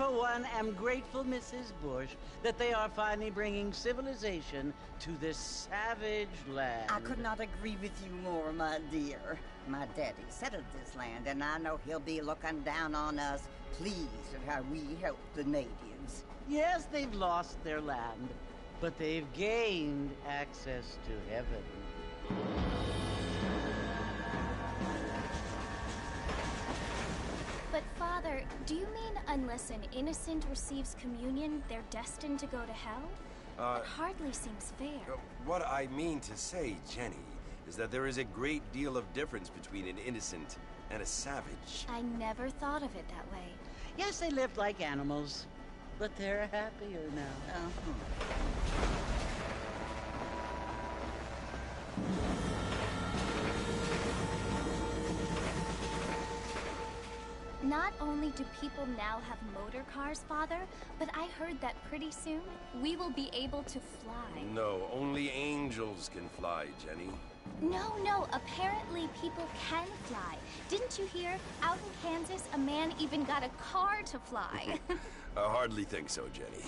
for one, am grateful, Mrs. Bush, that they are finally bringing civilization to this savage land. I could not agree with you more, my dear. My daddy settled this land, and I know he'll be looking down on us, pleased at how we help the natives. Yes, they've lost their land, but they've gained access to heaven. But Father, do you mean unless an innocent receives communion, they're destined to go to hell? That hardly seems fair. What I mean to say, Jenny, is that there is a great deal of difference between an innocent and a savage. I never thought of it that way. Yes, they lived like animals, but they're happier now. Not only do people now have motor cars, Father, but I heard that pretty soon we will be able to fly. No, only angels can fly, Jenny. No, apparently people can fly. Didn't you hear? Out in Kansas, a man even got a car to fly. I hardly think so, Jenny.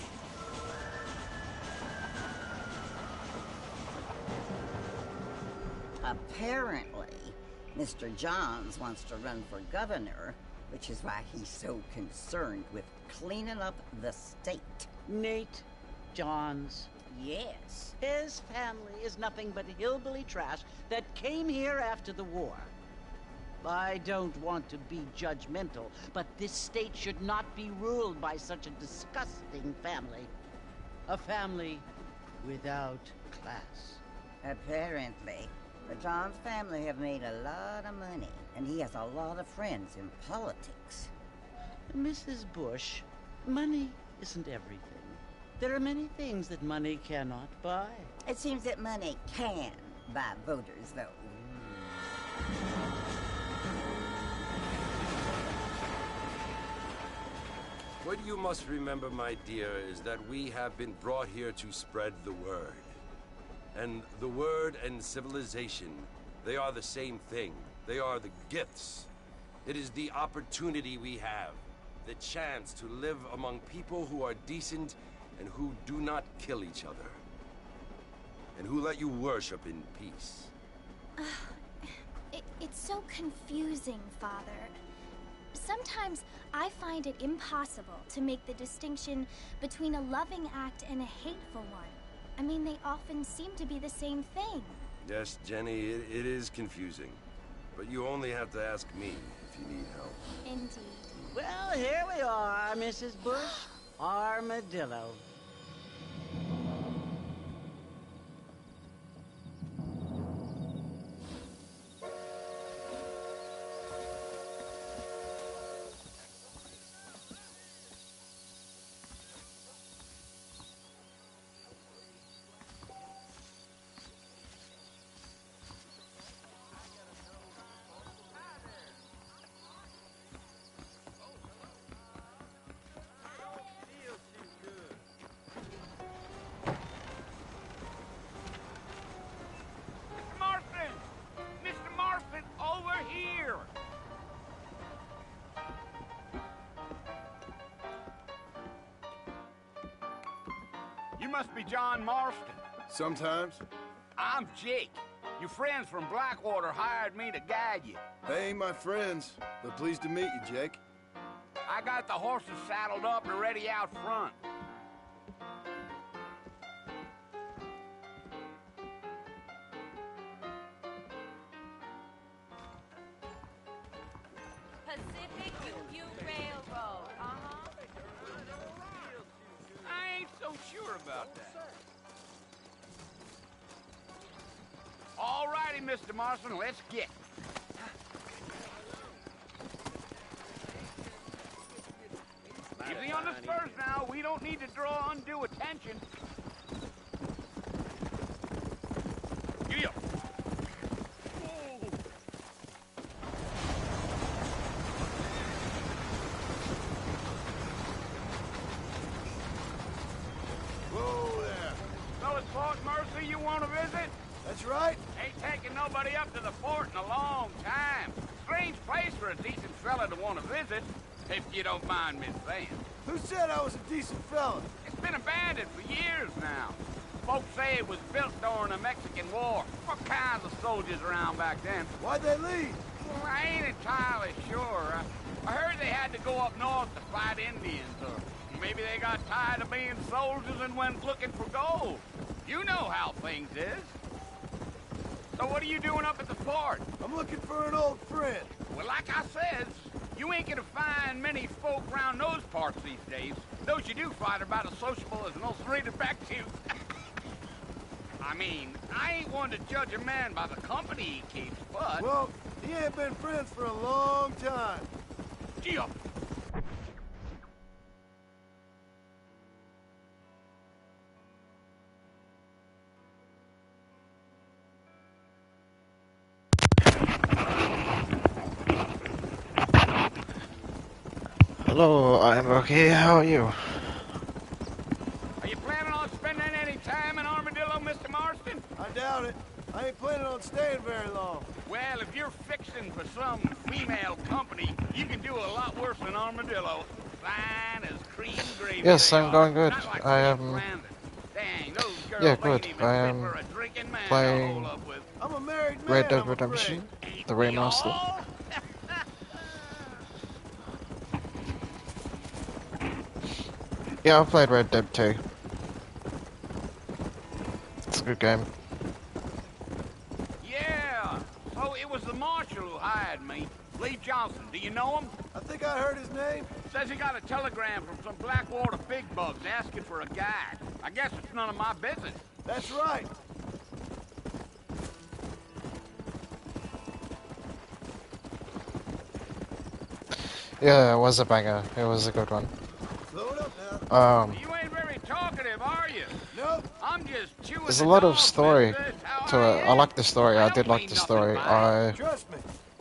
Apparently, Mr. Johns wants to run for governor, which is why he's so concerned with cleaning up the state. Nate Johns. Yes. His family is nothing but hillbilly trash that came here after the war. I don't want to be judgmental, but this state should not be ruled by such a disgusting family. A family without class. Apparently. The Johns family have made a lot of money, and he has a lot of friends in politics. Mrs. Bush, money isn't everything. There are many things that money cannot buy. It seems that money can buy voters, though. What you must remember, my dear, is that we have been brought here to spread the word. And the word and civilization, they are the same thing. They are the gifts. It is the opportunity we have, the chance to live among people who are decent and who do not kill each other, and who let you worship in peace. It's so confusing, Father. Sometimes I find it impossible to make the distinction between a loving act and a hateful one. I mean, they often seem to be the same thing. Yes, Jenny, it is confusing. But you only have to ask me if you need help. Indeed. Well, here we are, Mrs. Bush. Armadillo. You must be John Marston. Sometimes. I'm Jake. Your friends from Blackwater hired me to guide you. They ain't my friends, but pleased to meet you, Jake. I got the horses saddled up and ready out front. Pacific Union Railroad, I ain't so sure about that. All righty, Mr. Marston, let's get. Easy on the spurs now. We don't need to draw undue attention. Giddy up. Whoa there. Fellas, Fort Mercy, you want to visit? That's right. Ain't taking nobody up to the fort in a long time. Strange place for a decent fella to want to visit. if you don't mind me saying. Who said I was a decent fella? It's been abandoned for years now. Folks say it was built during the Mexican War. What kinds of soldiers around back then? Why'd they leave? Well, I ain't entirely sure. I heard they had to go up north to fight Indians, or maybe they got tired of being soldiers and went looking for gold. You know how things is. So what are you doing up at the fort? I'm looking for an old friend. Well, like I said, you ain't gonna find many folk around those parts these days. Those you do find are about as sociable as most redefectives. I mean, I ain't one to judge a man by the company he keeps, but... Well, he ain't been friends for a long time. Gee up. Hello, I'm okay. How are you? Are you planning on spending any time in Armadillo, Mr. Marston? I doubt it. I ain't planning on staying very long. Well, if you're fixing for some female company, you can do a lot worse than Armadillo. Fine as cream gravy. Yes, they I'm are. going good. Not like I Sam am. Brandon. Dang, those girls Yeah, ain't good. even I fit am for a drinking man to playing hole up with. I'm a married man, Red Dead I'm Redemption, Ain't the we remaster. all? Yeah, I've played Red Dead 2. It's a good game. Yeah. So it was the marshal who hired me. Lee Johnson. Do you know him? I think I heard his name. Says he got a telegram from some Blackwater big bugs asking for a guide. I guess it's none of my business. That's right. Yeah, it was a banger. It was a good one. Slow it up now. You ain't very talkative, are you? Nope. I'm just chewing There's the a lot of dog, story mister. How to it. I am. like the story. I did don't like mean the nothing story. by it. Trust me.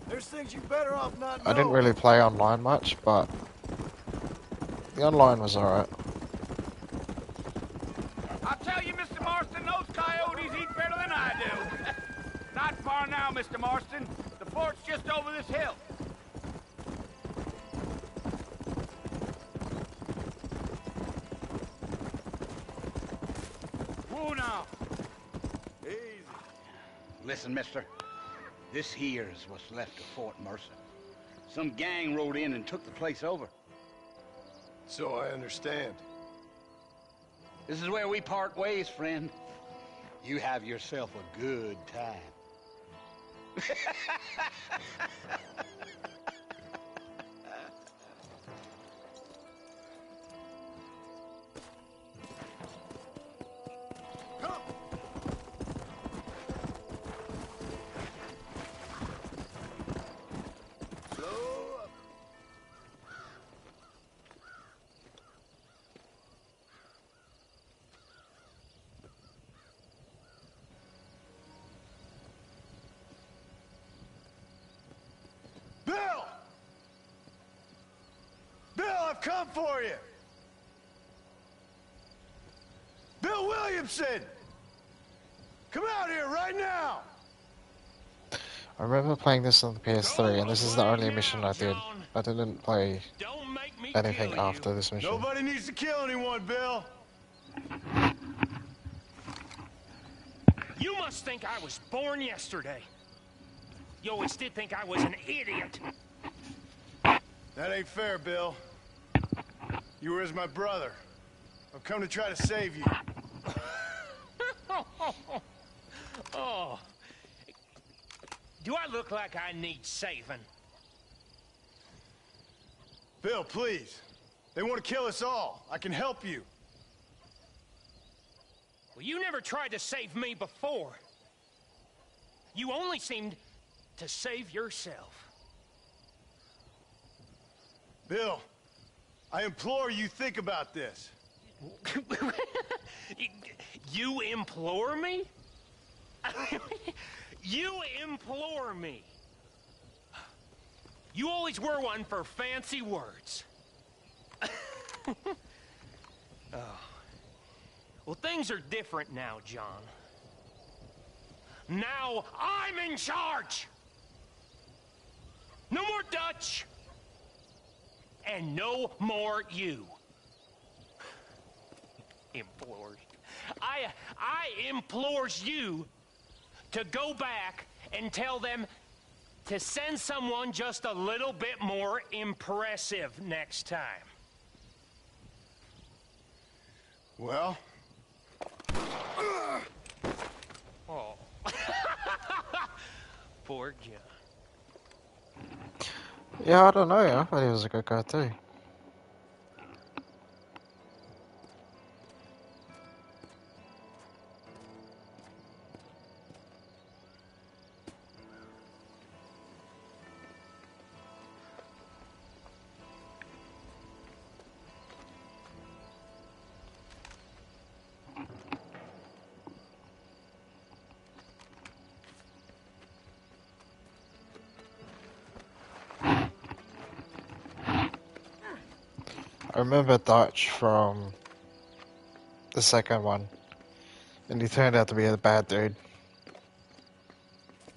There's things you better off not I didn't knowing. really play online much, but the online was alright. I'll tell you, Mr. Marston, those coyotes eat better than I do. Not far now, Mr. Marston. The fort's just over this hill. Whoa now. Easy. Listen, mister. This here is what's left of Fort Mercer. Some gang rode in and took the place over. So I understand. This is where we part ways, friend. You have yourself a good time. Come. Slow up. Bill! Bill, I've come for you! Bill Williamson! Come out here right now! I remember playing this on the PS3, and this is the only mission I did. I didn't play anything after this mission. Nobody needs to kill anyone, Bill! You must think I was born yesterday. You always did think I was an idiot. That ain't fair, Bill. You were as my brother. I've come to try to save you. Oh. Do I look like I need saving? Bill, please. They want to kill us all. I can help you. Well, you never tried to save me before. You only seemed to save yourself. Bill, I implore you think about this. You implore me? You implore me. You always were one for fancy words. Oh. Well, things are different now, John. Now I'm in charge! No more Dutch! and no more you. Implores. I implores you to go back and tell them to send someone just a little bit more impressive next time. Well? Oh. Poor John. Yeah, I don't know. I thought he was a good guy too. I remember Dutch from the second one, and he turned out to be a bad dude.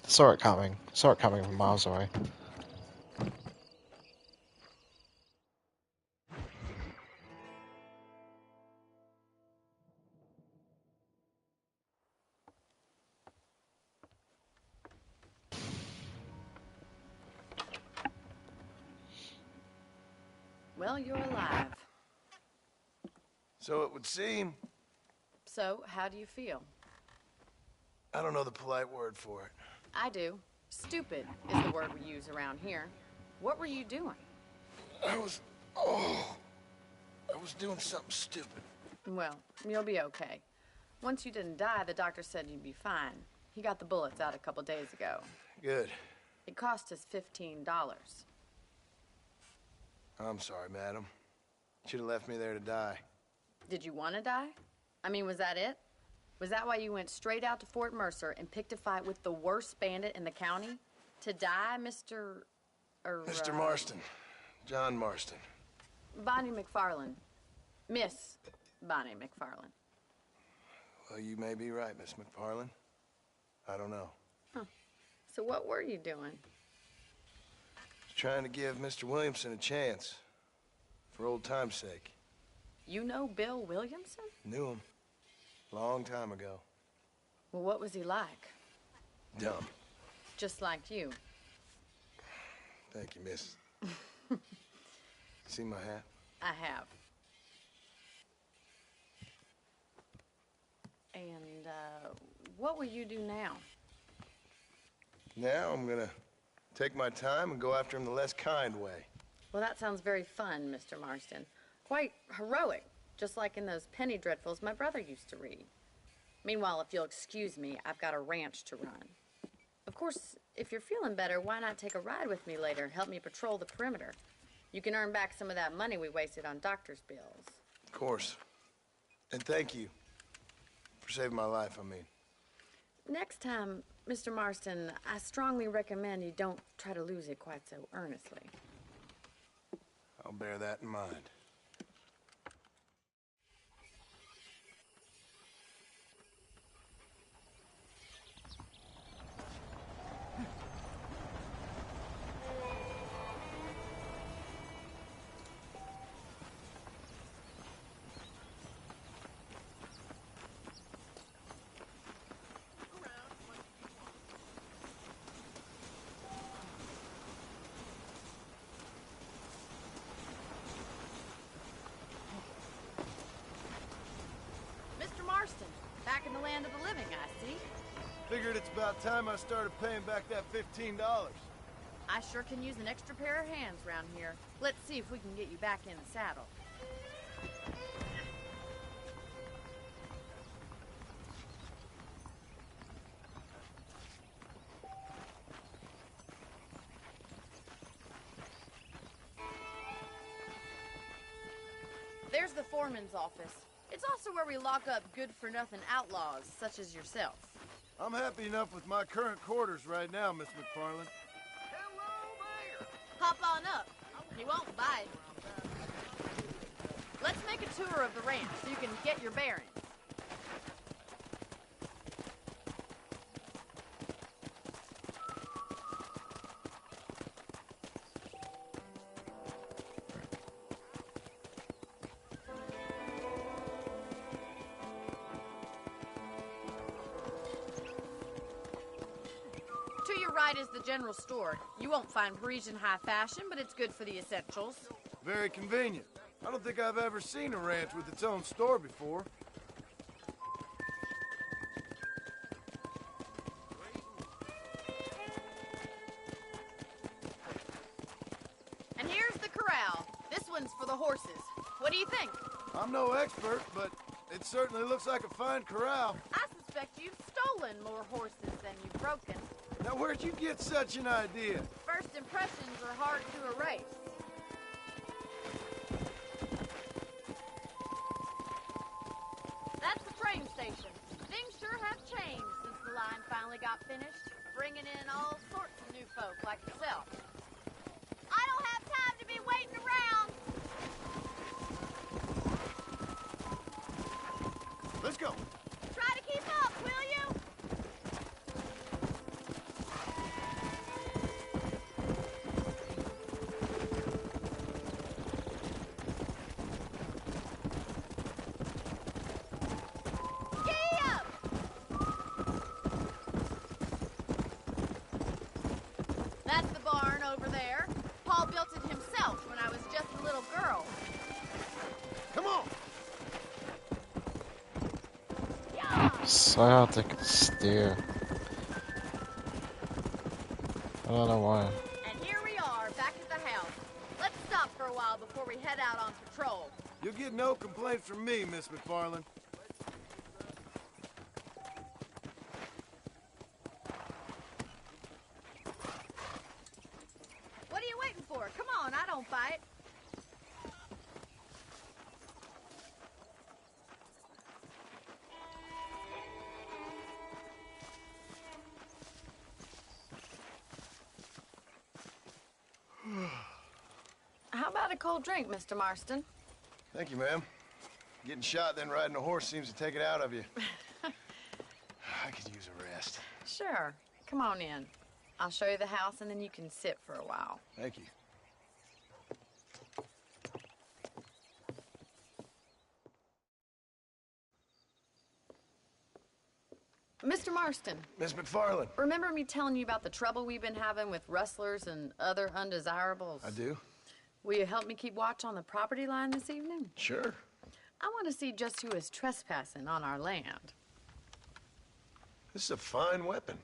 Saw it coming from miles away. Well, you're alive. So it would seem. So, how do you feel? I don't know the polite word for it. I do. Stupid is the word we use around here. What were you doing? I was doing something stupid. Well, you'll be okay. Once you didn't die, the doctor said you'd be fine. He got the bullets out a couple days ago. Good. It cost us $15. I'm sorry, madam. Should have left me there to die. Did you want to die? I mean, was that it? Was that why you went straight out to Fort Mercer and picked a fight with the worst bandit in the county? To die, Mr. Mr. Marston. John Marston. Bonnie McFarland. Miss Bonnie McFarland. Well, you may be right, Miss McFarland. I don't know. Huh. So what were you doing? Trying to give Mr. Williamson a chance. For old time's sake. You know Bill Williamson? Knew him. Long time ago. Well, what was he like? Dumb. Just like you. Thank you, miss. See my hat? I have. And, what will you do now? Now I'm gonna take my time and go after him the less kind way. Well, that sounds very fun, Mr. Marston. Quite heroic, just like in those penny dreadfuls my brother used to read. Meanwhile, if you'll excuse me, I've got a ranch to run. Of course, if you're feeling better, why not take a ride with me later and help me patrol the perimeter? You can earn back some of that money we wasted on doctor's bills. Of course. And thank you for saving my life, I mean. Next time, Mr. Marston, I strongly recommend you don't try to lose it quite so earnestly. I'll bear that in mind. Back in the land of the living, I see. Figured it's about time I started paying back that $15. I sure can use an extra pair of hands around here. Let's see if we can get you back in the saddle. There's the foreman's office. It's also where we lock up good-for-nothing outlaws, such as yourself. I'm happy enough with my current quarters right now, Miss McFarland. Hello there! Hop on up. You won't bite. Let's make a tour of the ranch so you can get your bearings. your right is the general store. You won't find Parisian high fashion, but it's good for the essentials. Very convenient. I don't think I've ever seen a ranch with its own store before. And here's the corral. This one's for the horses. What do you think? I'm no expert, but it certainly looks like a fine corral. I suspect you've stolen more horses than you've broken. Now, where'd you get such an idea? First impressions are hard to erase. That's the train station. Things sure have changed since the line finally got finished, bringing in all sorts of new folk like yourself. I don't have time to be waiting around. Let's go. Try to keep up, will you? Giddy up! That's the barn over there. Paul built it himself when I was just a little girl. Come on. So hard to steer. I don't know why. And here we are, back at the house. Let's stop for a while before we head out on patrol. You'll get no complaints from me, Miss McFarland. What are you waiting for? Come on, I don't fight. How about a cold drink, Mr. Marston? Thank you, ma'am. Getting shot, then riding a horse seems to take it out of you. I could use a rest. Sure. Come on in. I'll show you the house, and then you can sit for a while. Thank you. Mr. Marston. Miss McFarland. Remember me telling you about the trouble we've been having with rustlers and other undesirables? I do. Will you help me keep watch on the property line this evening? Sure. I want to see just who is trespassing on our land. This is a fine weapon.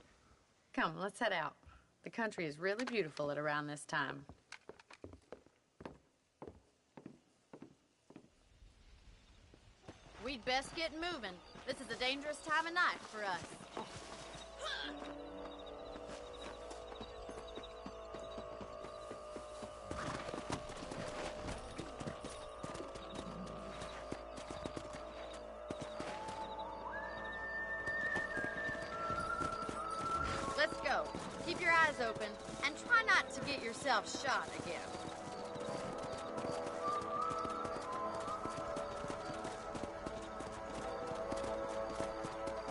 Come, let's head out. The country is really beautiful at around this time. We'd best get moving. This is a dangerous time of night for us. Let's go. Keep your eyes open and try not to get yourself shot again.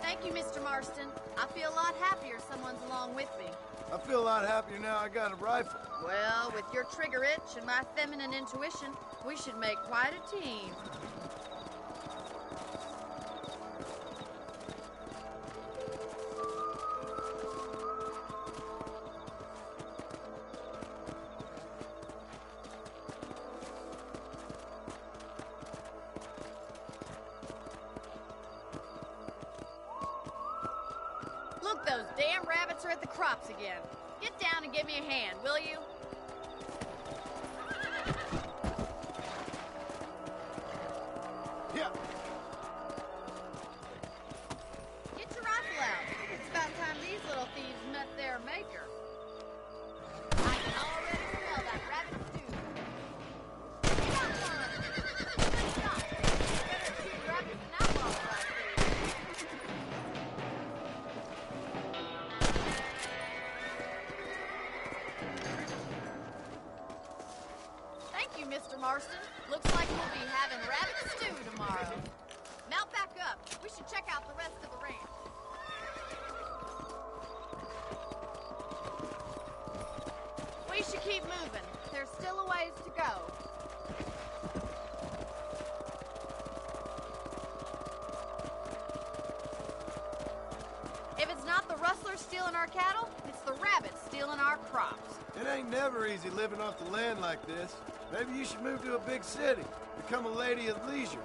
Thank you, Mr. Marston. I feel a lot happier someone's along with me. I feel a lot happier now I got a rifle. Well, with your trigger itch and my feminine intuition, we should make quite a team. Look, those damn rabbits are at the crops again. Get down and give me a hand, will you? Yeah. Get your rifle out. It's about time these little thieves met their maker. I can already smell that rabbit stew. Get out, son. Good shot. Better shoot rabbits than outlaws, I see. Thank you, Mr. Marston. Looks like we'll be having rabbit stew tomorrow. Mount back up. We should check out the rest of the ranch. We should keep moving. There's still a ways to go. If it's not the rustlers stealing our cattle, it's the rabbits stealing our crops. It ain't never easy living off the land like this. Maybe you should move to a big city. Become a lady of leisure.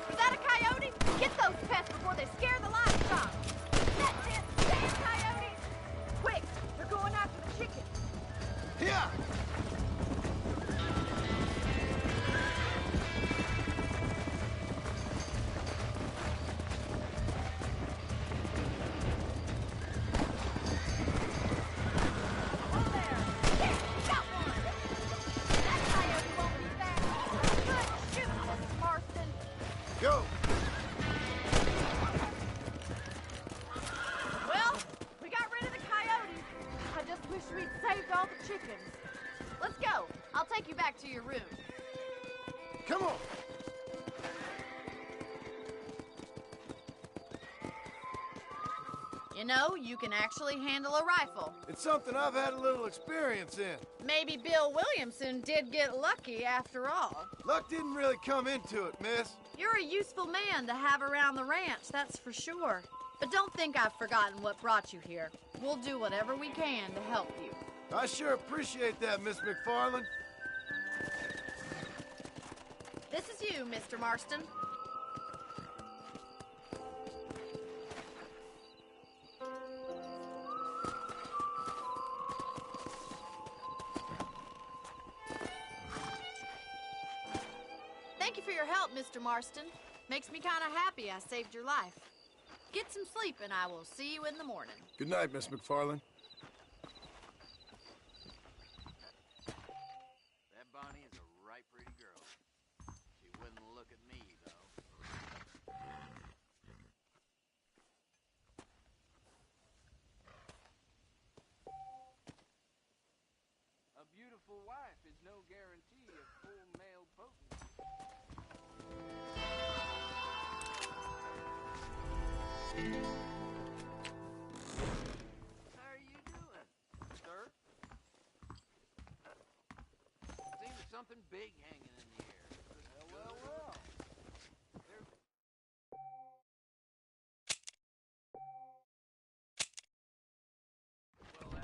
Is that a coyote? Get those pests before they scare the livestock. That's it! Damn coyotes! Quick! They're going after the chickens. Yeah! Go! Well, we got rid of the coyotes. I just wish we'd saved all the chickens. Let's go. I'll take you back to your room. Come on! You know, you can actually handle a rifle. It's something I've had a little experience in. Maybe Bill Williamson did get lucky after all. Luck didn't really come into it, miss. You're a useful man to have around the ranch, that's for sure. But don't think I've forgotten what brought you here. We'll do whatever we can to help you. I sure appreciate that, Miss McFarland. This is you, Mr. Marston. Thank you for your help, Mr. Marston. Makes me kind of happy I saved your life. Get some sleep and I will see you in the morning. Good night, Miss McFarland. That Bonnie is a right pretty girl. She wouldn't look at me, though. A beautiful wife is no guarantee of full male potency. How are you doing, sir? Seems something big hanging in the air. Well. That's nice.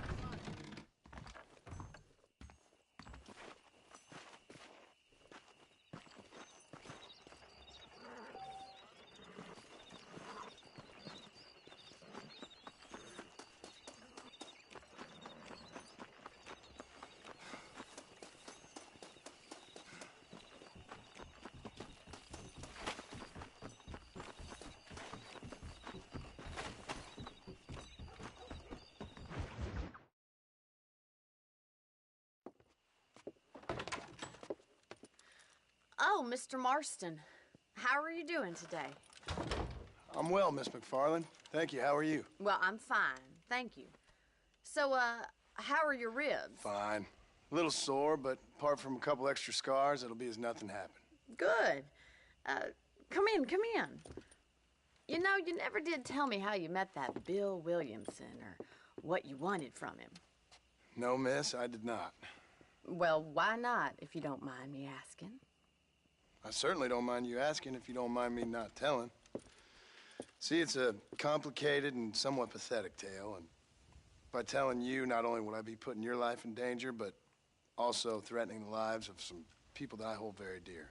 Oh, Mr. Marston. How are you doing today? I'm well, Miss McFarland. Thank you. How are you? Well, I'm fine. Thank you. So, how are your ribs? Fine. A little sore, but apart from a couple extra scars, it'll be as nothing happened. Good. Come in. You know, you never did tell me how you met that Bill Williamson or what you wanted from him. No, miss, I did not. Well, why not, if you don't mind me asking? I certainly don't mind you asking if you don't mind me not telling. See, it's a complicated and somewhat pathetic tale, and by telling you, not only would I be putting your life in danger, but also threatening the lives of some people that I hold very dear.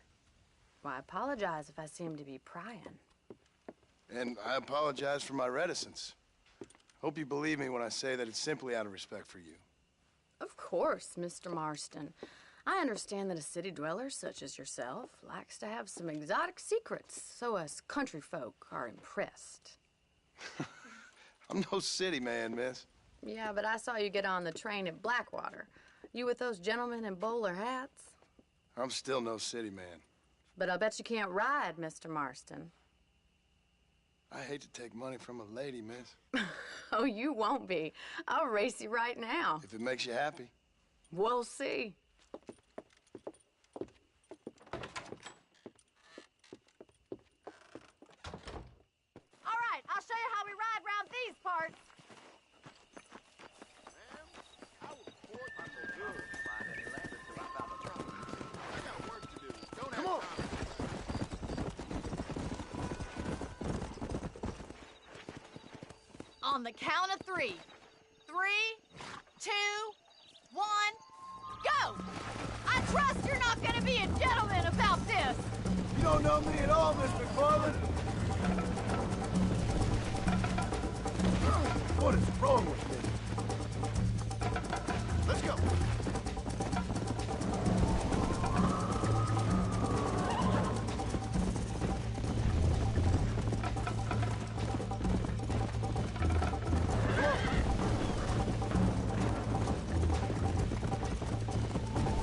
Well, I apologize if I seem to be prying. And I apologize for my reticence. Hope you believe me when I say that it's simply out of respect for you. Of course, Mr. Marston. I understand that a city dweller such as yourself likes to have some exotic secrets, so us country folk are impressed. I'm no city man, miss. Yeah, but I saw you get on the train at Blackwater. You with those gentlemen in bowler hats? I'm still no city man. But I'll bet you can't ride, Mr. Marston. I hate to take money from a lady, miss. Oh, you won't be. I'll race you right now. If it makes you happy. We'll see. All right, I'll show you how we ride round these parts. I will report my good. Find any land until I found a trunk. I got work to do. Don't have time. On the count of 3. 3, 2, 1, go! I trust you're not gonna be a gentleman about this! You don't know me at all, Miss McFarland. What is wrong with me? Let's go.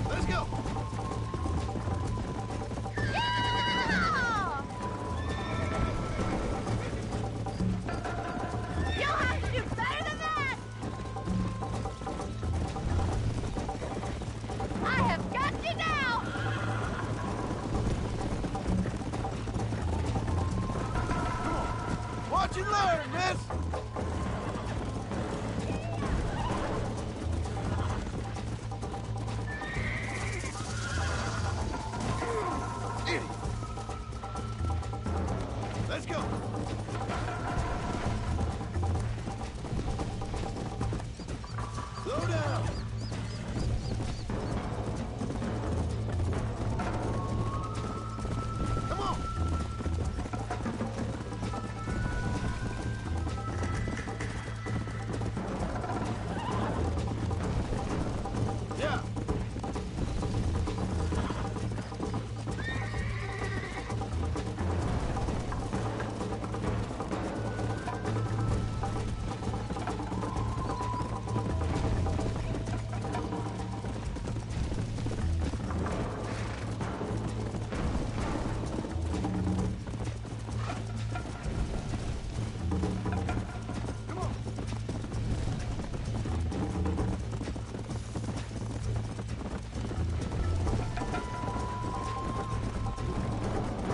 Let's go. You'll have to do better than that! I have got you now! Watch and learn, miss. Idiot. Let's go. Slow down. Come on. Yeah. Come on.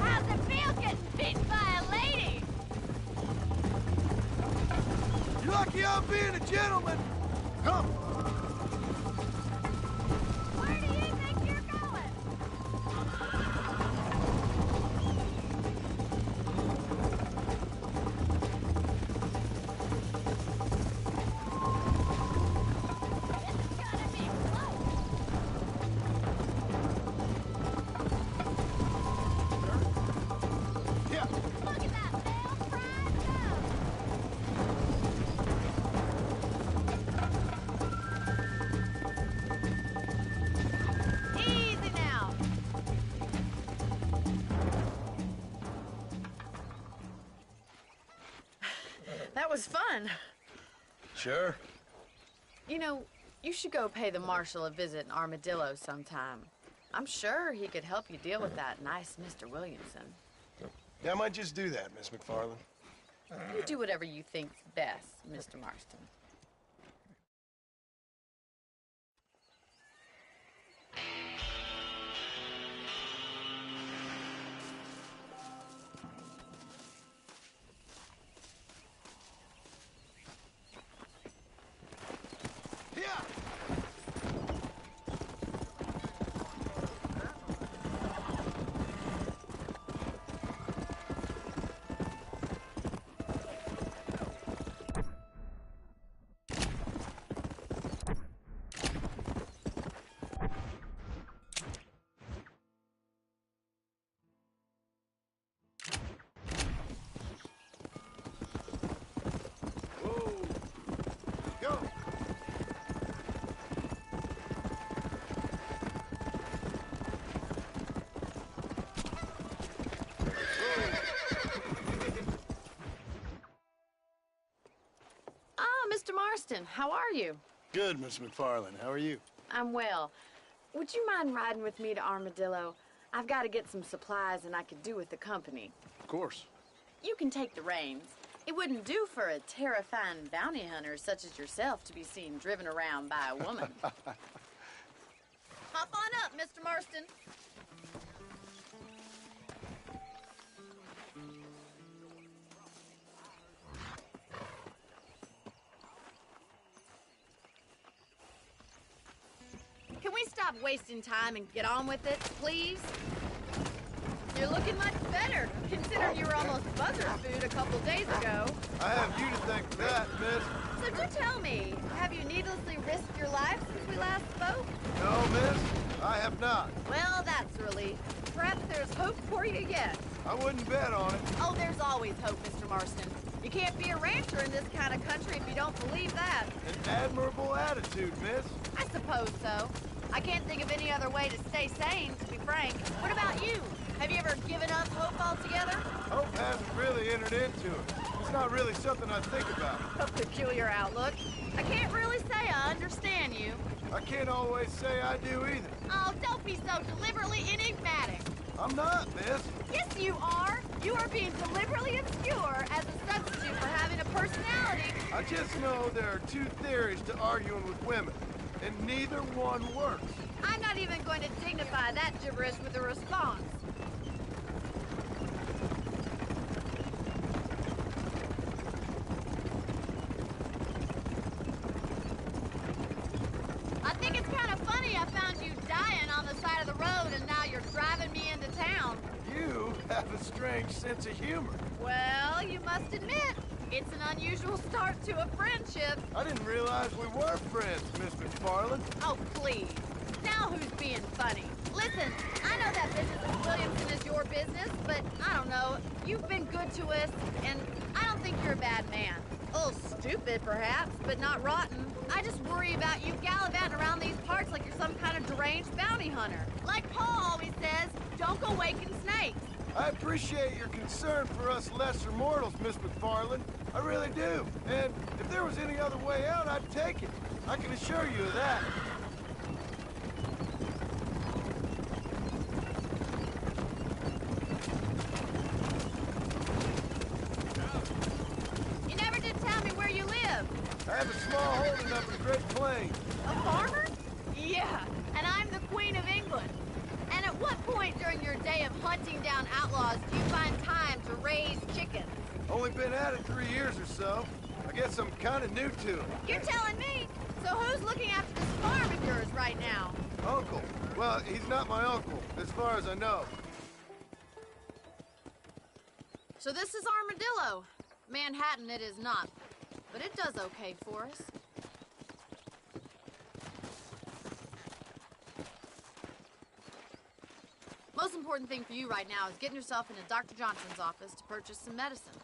How's it feel getting beaten by a lady? You're lucky I'm being a gentleman. Come. Where do you think you're going? This is gonna be close. Yeah. Look at that, Bill. Pride go. Easy now. That was fun. Sure. You know, you should go pay the marshal a visit in Armadillo sometime. I'm sure he could help you deal with that nice Mr. Williamson. Yeah, I might just do that, Miss McFarland. You do whatever you think's best, Mr. Marston. Yeah. Whoa. Go. Ah, Mr. Marston, how are you? Good, Miss McFarland. How are you? I'm well. Would you mind riding with me to Armadillo? I've got to get some supplies and I could do with the company. Of course. You can take the reins. It wouldn't do for a terrifying bounty hunter such as yourself to be seen driven around by a woman. Hop on up, Mr. Marston. Can we stop wasting time and get on with it, please? You're looking much better, considering you were almost buzzer food a couple days ago. I have you to thank for that, miss. So do tell me, have you needlessly risked your life since we last spoke? No, miss, I have not. Well, that's a relief. Perhaps there's hope for you yet. I wouldn't bet on it. Oh, there's always hope, Mr. Marston. You can't be a rancher in this kind of country if you don't believe that. An admirable attitude, miss. I suppose so. I can't think of any other way to stay sane, to be frank. What about you? Have you ever given up hope altogether? Hope hasn't really entered into it. It's not really something I think about. A peculiar outlook. I can't really say I understand you. I can't always say I do either. Oh, don't be so deliberately enigmatic. I'm not, miss. Yes, you are. You are being deliberately obscure as a substitute for having a personality. I just know there are two theories to arguing with women, and neither one works. I'm not even going to dignify that gibberish with a response. I think it's kind of funny I found you dying on the side of the road and now you're driving me into town. You have a strange sense of humor. Well, you must admit, it's an unusual start to a friendship. I didn't realize we were friends, Miss McFarland. Oh, please. Now who's being funny? Listen, I know that business with Williamson is your business, but I don't know. You've been good to us, and I don't think you're a bad man. A little stupid, perhaps, but not rotten. I just worry about you gallivanting around these parts like you're some kind of deranged bounty hunter. Like Paul always says, don't go waking snakes. I appreciate your concern for us lesser mortals, Miss McFarland. I really do. And if there was any other way out, I'd take it. I can assure you of that. You never did tell me where you live. I have a small holding up in Great Plains. A farmer? Yeah, and I'm the Queen of England. And at what point during your day of hunting down outlaws do you find time to raise chickens? Only been at it 3 years or so. I guess I'm kind of new to it. You're telling me? So who's looking after this farm of yours right now? Uncle. Well, he's not my uncle, as far as I know. So this is Armadillo. Manhattan it is not, but it does okay for us. Most important thing for you right now is getting yourself into Dr. Johnson's office to purchase some medicine.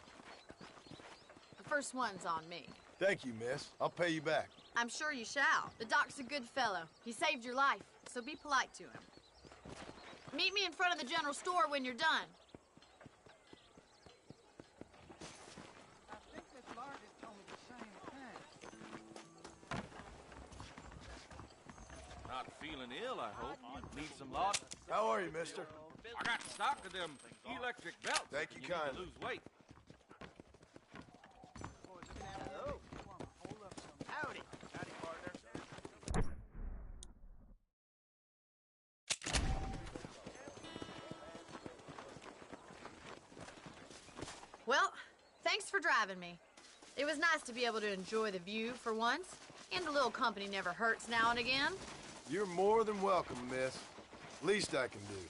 The first one's on me. Thank you, miss. I'll pay you back. I'm sure you shall. The doc's a good fellow. He saved your life, so be polite to him. Meet me in front of the general store when you're done. I think Miss Margaret told me the same thing. Not feeling ill, I hope. Need some lot. How are you, mister? I got stock of them electric belts. Thank you need to kindly. lose weight. Howdy. Howdy, partner. Well, thanks for driving me. It was nice to be able to enjoy the view for once, and a little company never hurts now and again. You're more than welcome, miss. Least I can do.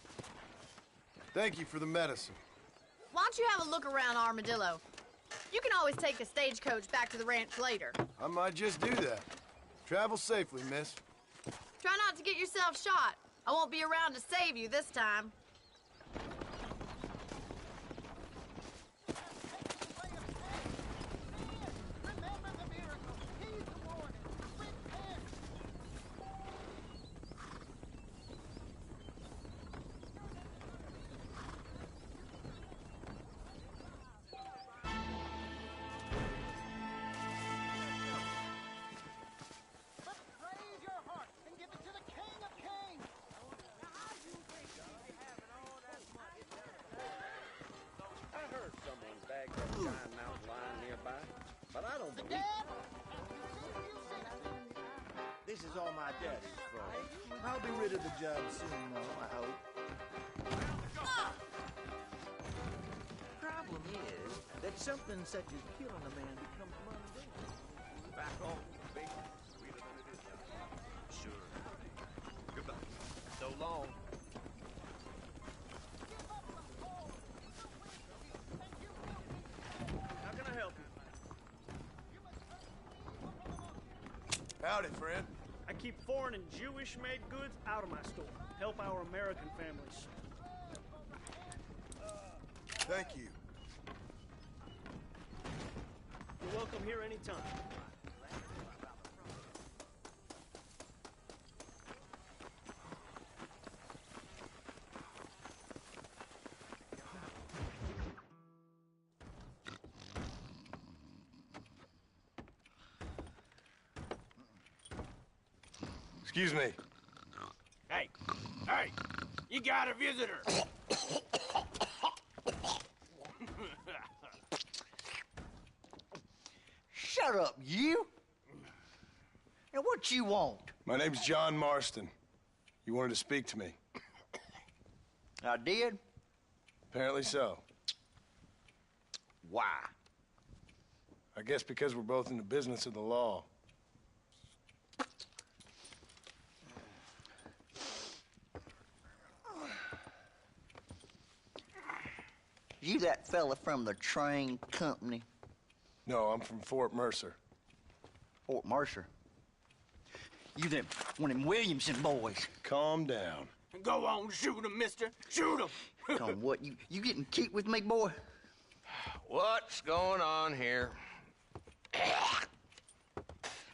Thank you for the medicine. Why don't you have a look around Armadillo? You can always take a stagecoach back to the ranch later. I might just do that. Travel safely, miss. Try not to get yourself shot. I won't be around to save you this time. Remember the miracle. Heed the warning. Repent. But praise your heart and give it to the King of Kings. I heard someone bagged that giant mountain lion nearby, but I don't believe Dad, This is all my daddy's fault. I'll be rid of the job soon, though, I hope. Problem is that something such as killing a man becomes mundane. Back home, baby. Sweeter than it is now. Sure. Goodbye. So long. How can I help you? Howdy, friend. I keep foreign and Jewish-made goods out of my store. Help our American families. Thank you. You're welcome here anytime. Excuse me. Hey, you got a visitor. Shut up, you! And what you want? My name's John Marston. You wanted to speak to me. I did? Apparently so. Why? I guess because we're both in the business of the law. You that fella from the train company? No, I'm from Fort Mercer. Fort Mercer? You them one of them Williamson boys. Calm down. Go on, shoot him, mister. Shoot him. Come on, what? You getting cute with me, boy? What's going on here?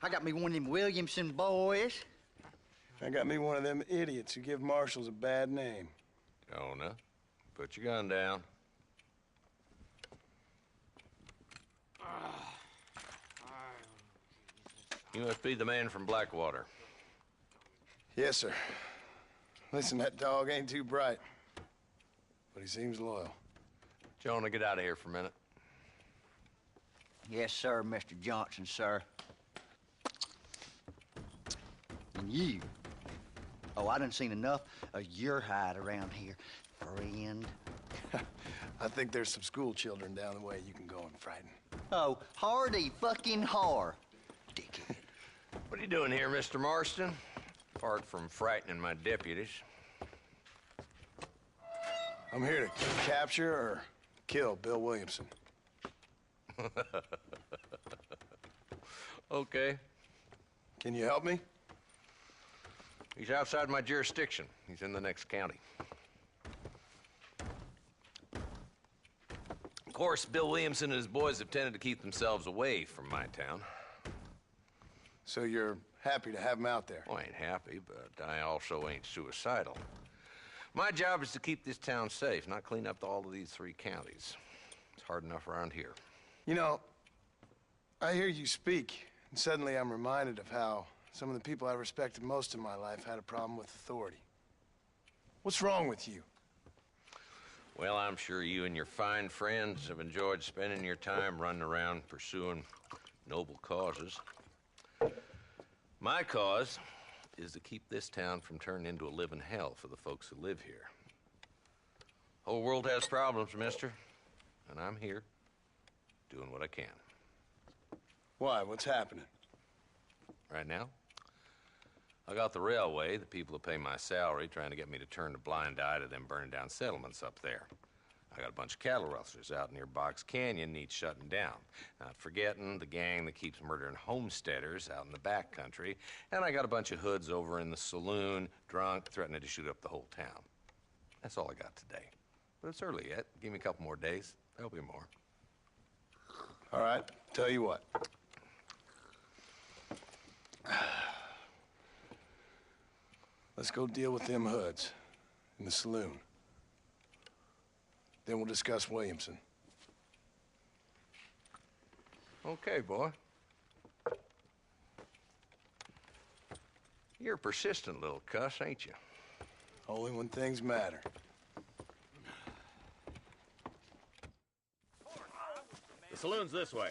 I got me one of them Williamson boys. I got me one of them idiots who give marshals a bad name. Jonah, put your gun down. You must be the man from Blackwater. Yes, sir. Listen, that dog ain't too bright, but he seems loyal. Jonah, get out of here for a minute. Yes, sir, Mr. Johnson, sir. And you. Oh, I done seen enough of your hide around here, friend. I think there's some school children down the way you can go and frighten. Oh, hardy fucking har. Dickhead. What are you doing here, Mr. Marston? Apart from frightening my deputies. I'm here to capture or kill Bill Williamson. Okay. Can you help me? He's outside my jurisdiction. He's in the next county. Of course, Bill Williamson and his boys have tended to keep themselves away from my town. So you're happy to have him out there? Well, I ain't happy, but I also ain't suicidal. My job is to keep this town safe, not clean up all of these 3 counties. It's hard enough around here. You know, I hear you speak, and suddenly I'm reminded of how some of the people I respected most in my life had a problem with authority. What's wrong with you? Well, I'm sure you and your fine friends have enjoyed spending your time running around pursuing noble causes. My cause is to keep this town from turning into a living hell for the folks who live here. Whole world has problems, mister, and I'm here doing what I can. Why? What's happening? Right now, I got the railway, the people who pay my salary, trying to get me to turn a blind eye to them burning down settlements up there. I got a bunch of cattle rustlers out near Box Canyon needs shutting down. Not forgetting the gang that keeps murdering homesteaders out in the back country. And I got a bunch of hoods over in the saloon, drunk, threatening to shoot up the whole town. That's all I got today. But it's early yet. Give me a couple more days. There'll be more. All right, tell you what. Let's go deal with them hoods in the saloon. Then we'll discuss Williamson. Okay, boy. You're a persistent little cuss, ain't you? Only when things matter. The saloon's this way.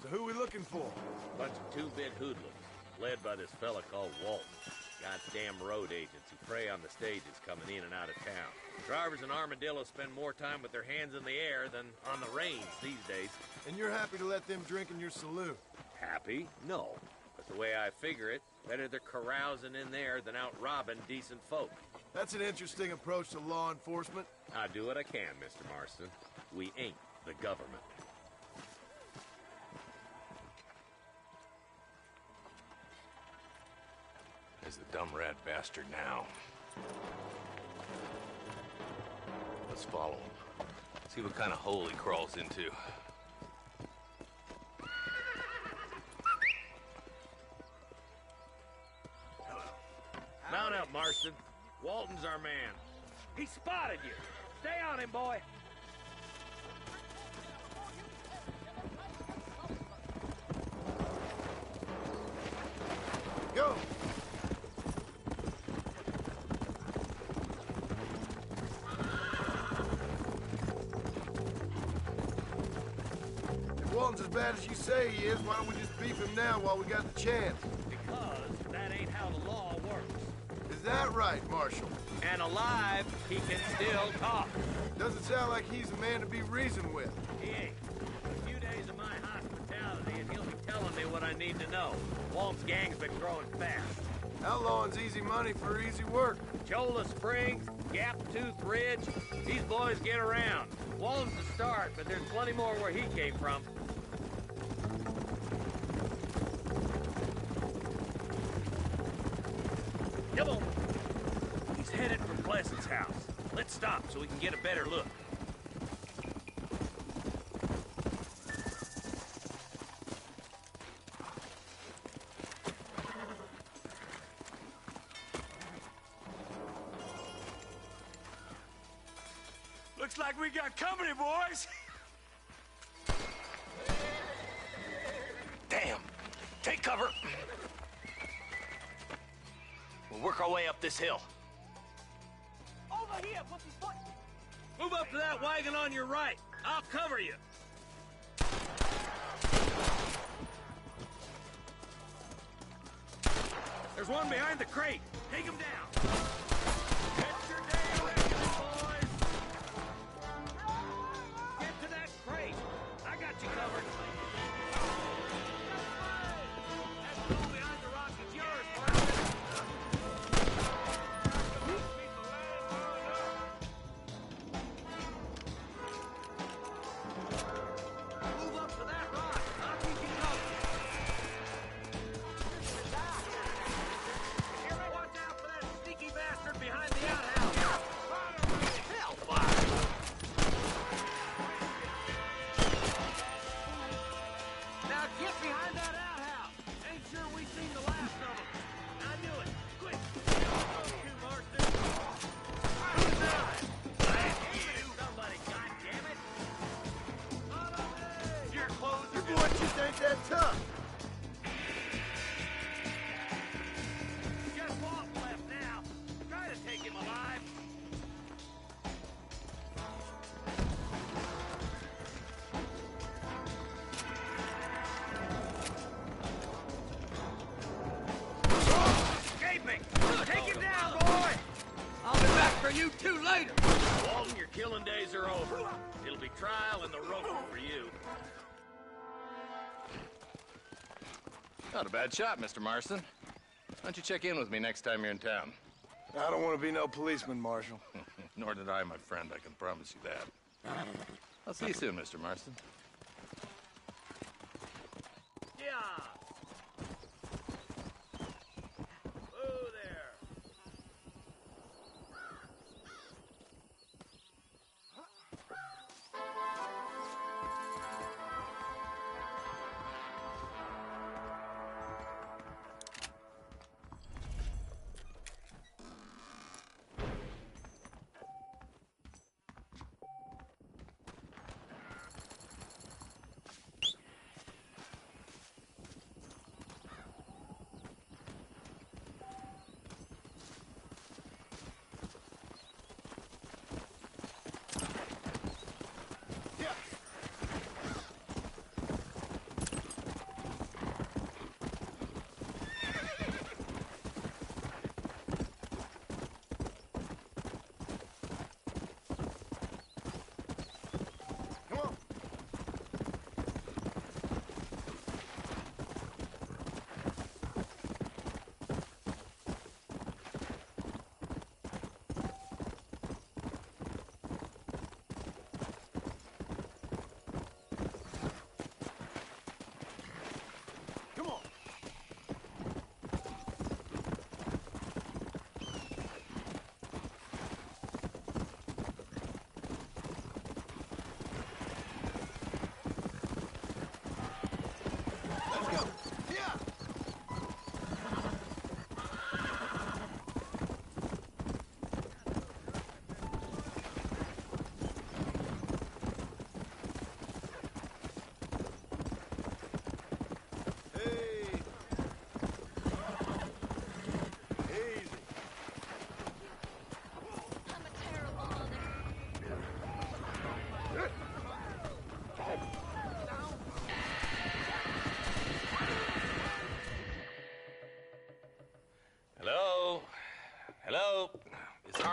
So who we looking for? Bunch of two-bit hoodlums, led by this fella called Walton. Goddamn road agents who prey on the stages coming in and out of town. Drivers and armadillos spend more time with their hands in the air than on the reins these days. And you're happy to let them drink in your saloon? Happy? No. But the way I figure it, better they're carousing in there than out robbing decent folk. That's an interesting approach to law enforcement. I do what I can, Mr. Marston. We ain't the government. There's the dumb rat bastard now. Let's follow him. See what kind of hole he crawls into. Mount up, Marston. Walton's our man. He spotted you. Stay on him, boy. Go! If Walton's as bad as you say he is, why don't we just beef him now while we got the chance? Because that ain't how the law works. Is that right, Marshal? And alive, he can still talk. Doesn't sound like he's a man to be reasoned with. He ain't. A few days of my hospitality, and he'll be telling me what I need to know. Walt's gang's been growing fast. Outlawing's easy money for easy work. Cholla Springs, Gap Tooth Ridge, these boys get around. Walton's the start, but there's plenty more where he came from. Come on. He's headed for Pleasant's house. Let's stop so we can get a better look. Looks like we got company, boys. Damn. Take cover. We'll work our way up this hill. Over here, put the foot. Move up to that wagon on your right. I'll cover you. There's one behind the crate. Take him down. Get your day reckoning, boys. Get to that crate. I got you covered. That hole behind the rock is yours, Martin. Move up to that rock. I'll keep you covered. Watch out for that sneaky bastard behind the outhouse. Hellfire! Now get behind that outhouse. Ain't sure we've seen the last of them. I knew it. Quick. You, Marston. Who's that? You. Somebody, goddammit. Your clothes Your boy just ain't that tough. Just Walt left now. Try to take him alive. Escaping! Take him down, boy! I'll be back for you two later. Walton, your killing days are over. It'll be trial and the rope for you. Not a bad shot, Mr. Marston. Why don't you check in with me next time you're in town? I don't want to be no policeman, Marshal. Nor did I, my friend. I can promise you that. I'll see you soon, Mr. Marston. Yeah. Oh, there.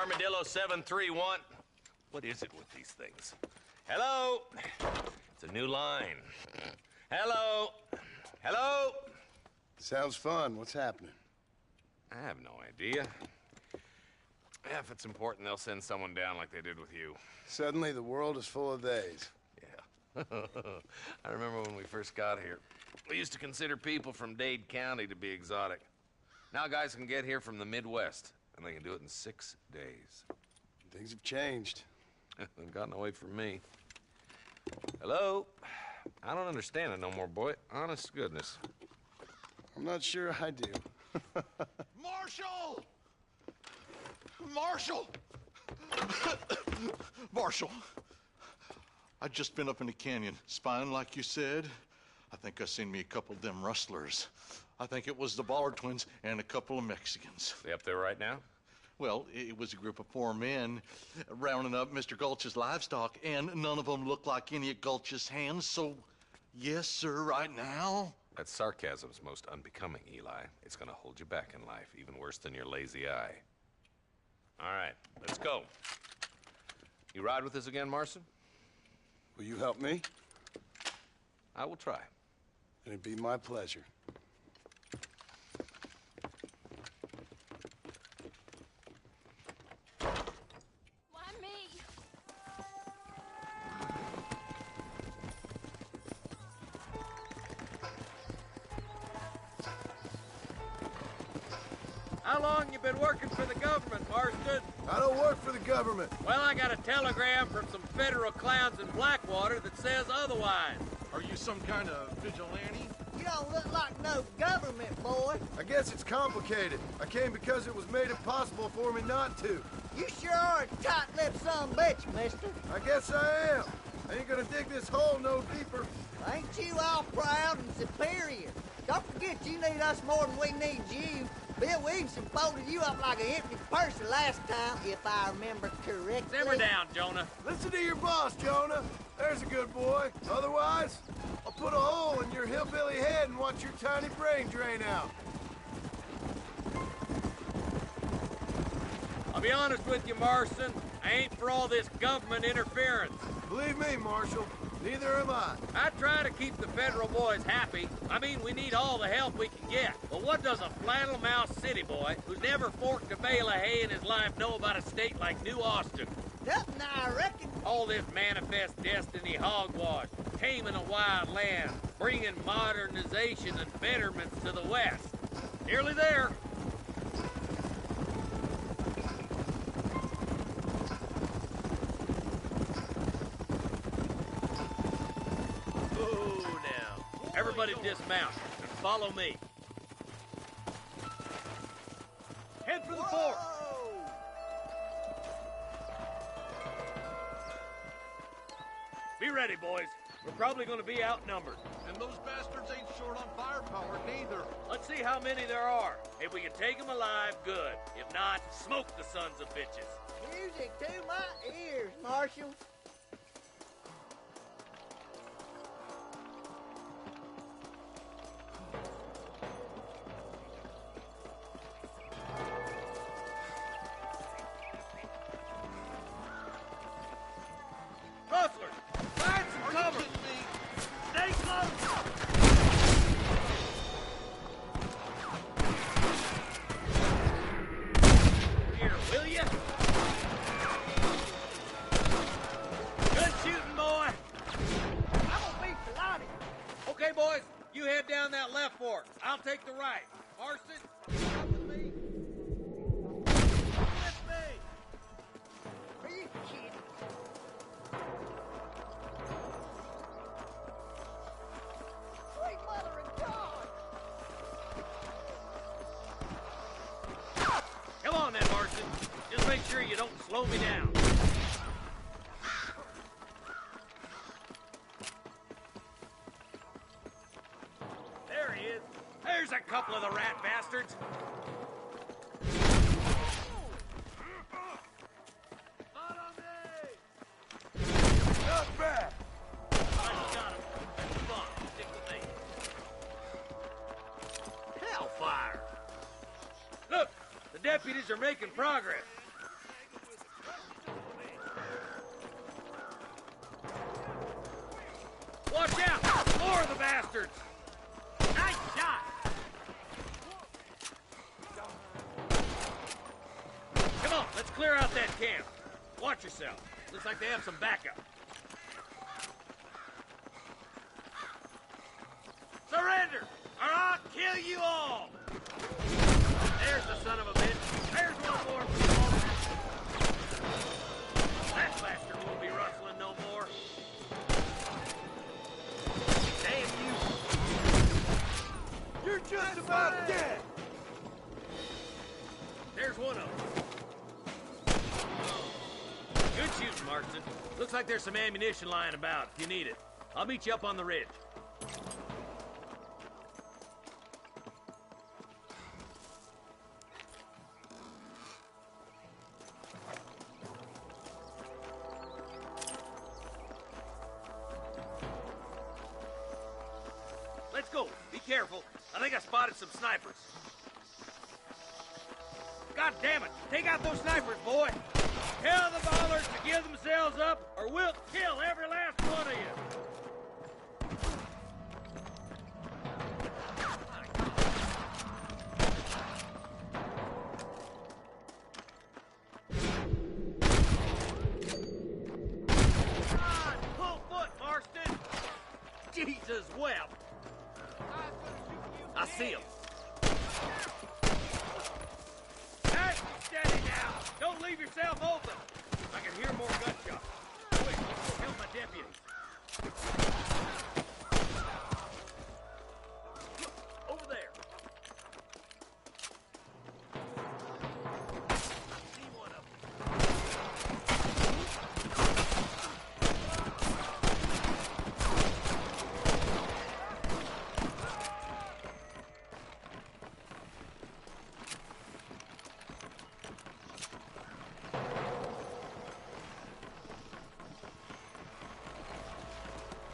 Armadillo 731. What is it with these things? Hello? It's a new line. Hello? Hello? Sounds fun. What's happening? I have no idea. Yeah, if it's important, they'll send someone down like they did with you. Suddenly, the world is full of theys. Yeah. I remember when we first got here. We used to consider people from Dade County to be exotic. Now guys can get here from the Midwest, and they can do it in 6 days. Things have changed. They've gotten away from me. Hello? I don't understand it no more, boy. Honest to goodness. I'm not sure I do. Marshal! Marshal! Marshal! I just been up in the canyon, spying like you said. I think I seen me a couple of them rustlers. I think it was the Ballard twins and a couple of Mexicans. They up there right now? Well, it was a group of 4 men rounding up Mr. Gulch's livestock, and none of them looked like any of Gulch's hands, so yes, sir, right now. That sarcasm's most unbecoming, Eli. It's gonna hold you back in life, even worse than your lazy eye. All right, let's go. You ride with us again, Marston? Will you help me? I will try. It'd be my pleasure. Why me? How long you been working for the government, Marston? I don't work for the government. Well, I got a telegram from some federal clowns in Blackwater that says otherwise. Are you some kind of vigilante? You don't look like no government, boy. I guess it's complicated. I came because it was made impossible for me not to. You sure are a tight-lipped son of a bitch, mister. I guess I am. I ain't gonna dig this hole no deeper. Ain't you all proud and superior? Don't forget you need us more than we need you. Bill Williamson folded you up like an empty purse the last time, if I remember correctly. Simmer down, Jonah. Listen to your boss, Jonah. There's a good boy. Otherwise, I'll put a hole in your hillbilly head and watch your tiny brain drain out. I'll be honest with you, Marston. I ain't for all this government interference. Believe me, Marshal, neither am I. I try to keep the federal boys happy. I mean, we need all the help we can get. But what does a flannel-mouthed city boy who's never forked a bale of hay in his life know about a state like New Austin? Nothing, I reckon. All this manifest destiny hogwash, taming a wild land, bringing modernization and betterments to the West. Nearly there. Oh, now. Everybody dismount and follow me. Head for the fort. Be ready, boys. We're probably going to be outnumbered. And those bastards ain't short on firepower, neither. Let's see how many there are. If we can take them alive, good. If not, smoke the sons of bitches. Music to my ears, Marshal. Rustlers, find some cover. Stay close. Here, will ya? Good shooting, boy. I'm gonna be polite. Okay, boys, you head down that left fork. I'll take the right. Marston, come with me. With me. Are you kidding? Sweet mother of God! Come on then, Marston. Just make sure you don't slow me down. There he is. There's a couple of the rat bastards. Not on me! Not bad. I got him. Come on, stick with me. Hellfire! Look, the deputies are making progress. bastards! Nice shot! Come on, let's clear out that camp. Watch yourself. Looks like they have some backup. Surrender, or I'll kill you all! There's the son of a bitch. There's one more for the moment. That bastard won't be rustling no more. Damn you! You're just about dead! There's one of them. Good shooting, Marston. Looks like there's some ammunition lying about if you need it. I'll meet you up on the ridge. Let's go. Be careful. I think I spotted some snipers. God damn it! Take out those snipers, boy! Tell the ballers to give themselves up, or we'll kill every last one of you! God, pull foot, Marston! Jesus wept! I see him. Hey, steady now! Don't leave yourself open! I can hear more gunshots. Wait, let's go help my deputies. Look, over there. See one of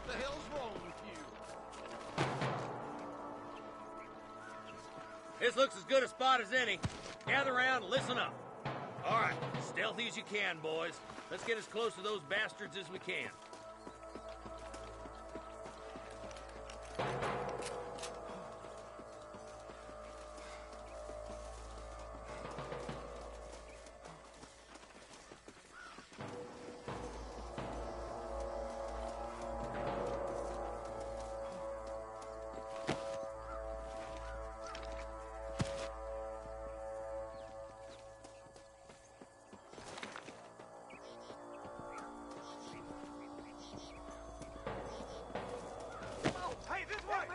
What the hell's wrong with you? This looks as good a spot as any. Gather around and listen up. All right, stealthy as you can, boys. Let's get as close to those bastards as we can. Hey, this way!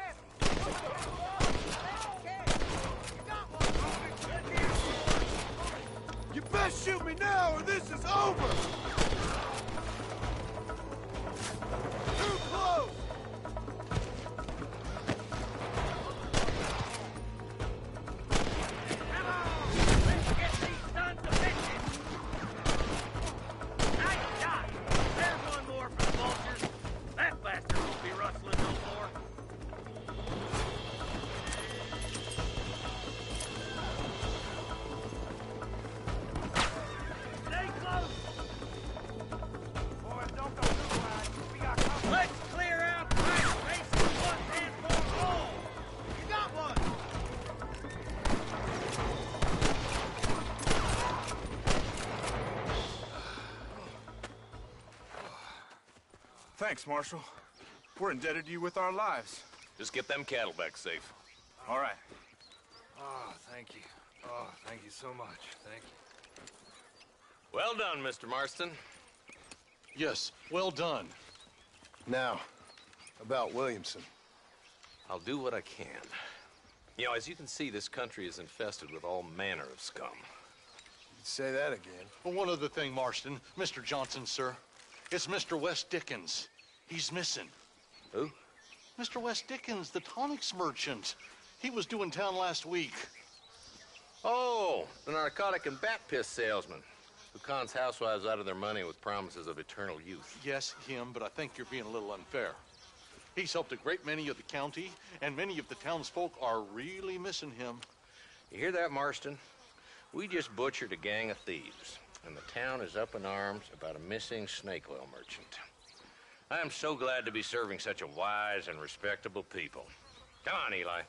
You best shoot me now or this is over! Too close! Come on! Let's get these sons of bitches! Nice shot! There's one more for the vultures. That bastard won't be rustling no more. Stay close! Boys, don't go too wide. We got company. Let's clear out right faces once and for all! You got one! Thanks, Marshal. We're indebted to you with our lives. Just get them cattle back safe. All right. Oh, thank you. Oh, thank you so much. Thank you. Well done, Mr. Marston. Yes, well done. Now, about Williamson. I'll do what I can. You know, as you can see, this country is infested with all manner of scum. Say that again. Well, one other thing, Marston. Mr. Johnson, sir. It's Mr. Wes Dickens. He's missing. Who? Mr. Wes Dickens, the tonics merchant. He was due in town last week. Oh, the narcotic and bat piss salesman who cons housewives out of their money with promises of eternal youth. Yes, him, but I think you're being a little unfair. He's helped a great many of the county, and many of the townsfolk are really missing him. You hear that, Marston? We just butchered a gang of thieves, and the town is up in arms about a missing snake oil merchant. I am so glad to be serving such a wise and respectable people. Come on, Eli.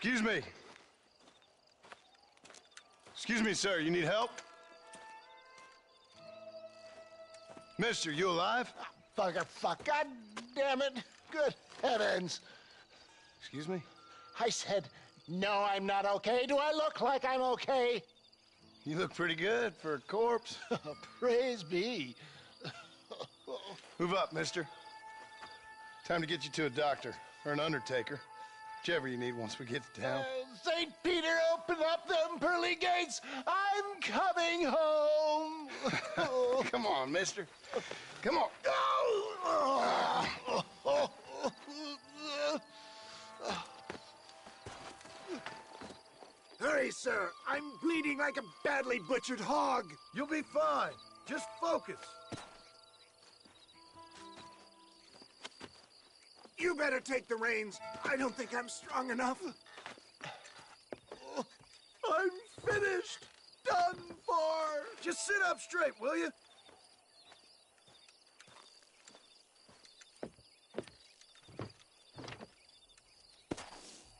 Excuse me. Excuse me, sir. You need help? Mister, you alive? Fuck. God damn it. Good heavens. Excuse me? I said, no, I'm not okay. Do I look like I'm okay? You look pretty good for a corpse. Praise be. Move up, mister. Time to get you to a doctor or an undertaker. Whichever you need once we get to town. St. Peter, open up them pearly gates. I'm coming home. Come on, mister. Come on. Hurry, sir. I'm bleeding like a badly butchered hog. You'll be fine. Just focus. You better take the reins. I don't think I'm strong enough. I'm finished. Done for. Just sit up straight, will you?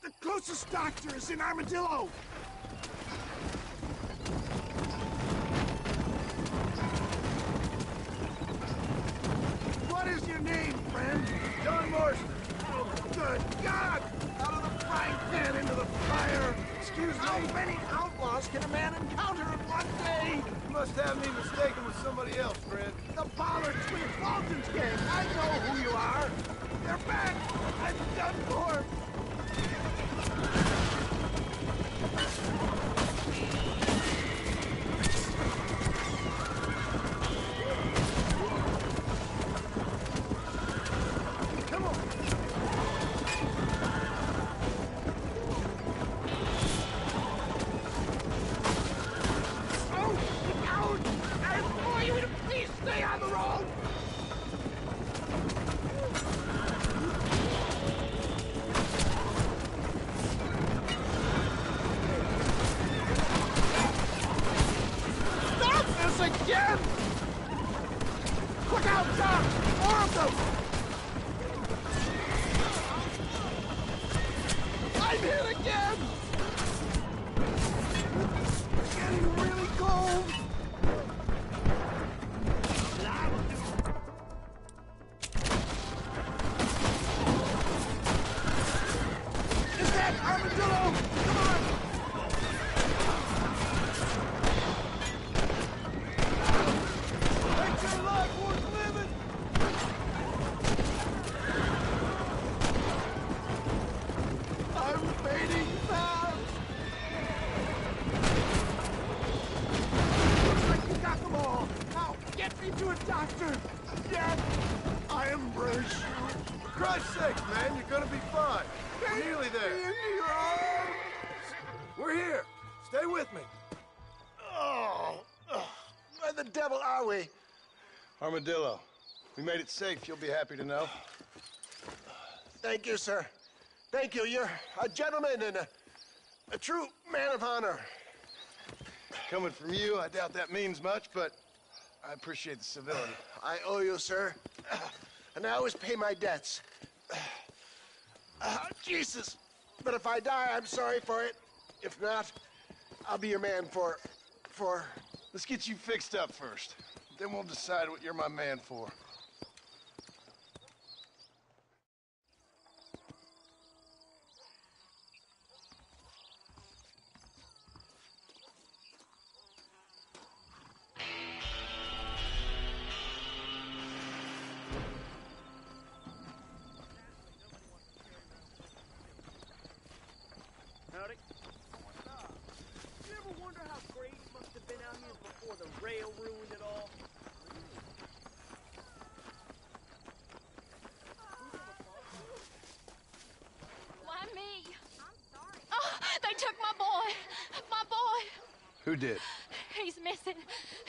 The closest doctor is in Armadillo. What is your name, friend? John Marston. Oh, good God! Out of the frying pan into the fire. Excuse me. How many outlaws can a man encounter in one day? You must have me mistaken with somebody else, friend. The Pollard Twin Walton's gang. I know who you are. They're back. I'm done for. Again! Look out, John! More of them! I'm hit again! It's getting really cold! Is that Armadillo? Come on! To a doctor! Yes! I embrace you! For Christ's sake, man, you're gonna be fine. We're nearly there. We're here. Stay with me. Where the devil are we? Armadillo. We made it safe, you'll be happy to know. Thank you, sir. Thank you. You're a gentleman and a true man of honor. Coming from you, I doubt that means much, but I appreciate the civility. I owe you, sir. And I always pay my debts. Jesus. But if I die, I'm sorry for it. If not, I'll be your man for... Let's get you fixed up first. Then we'll decide what you're my man for. Howdy. You ever wonder how great it must have been out here before the rail ruined it all? Why me? I'm sorry. Oh, they took my boy. My boy. Who did? He's missing.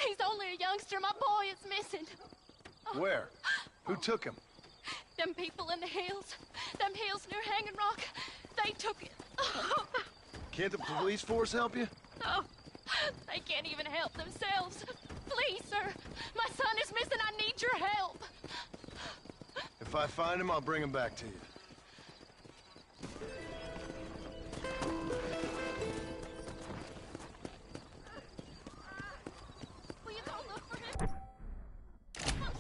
He's only a youngster. My boy is missing. Where? Who took him? Them people in the hills. Them hills near Hanging Rock. They took it. Oh. Can't the police force help you? Oh, they can't even help themselves. Please, sir. My son is missing. I need your help. If I find him, I'll bring him back to you. Will you go look for him? I'm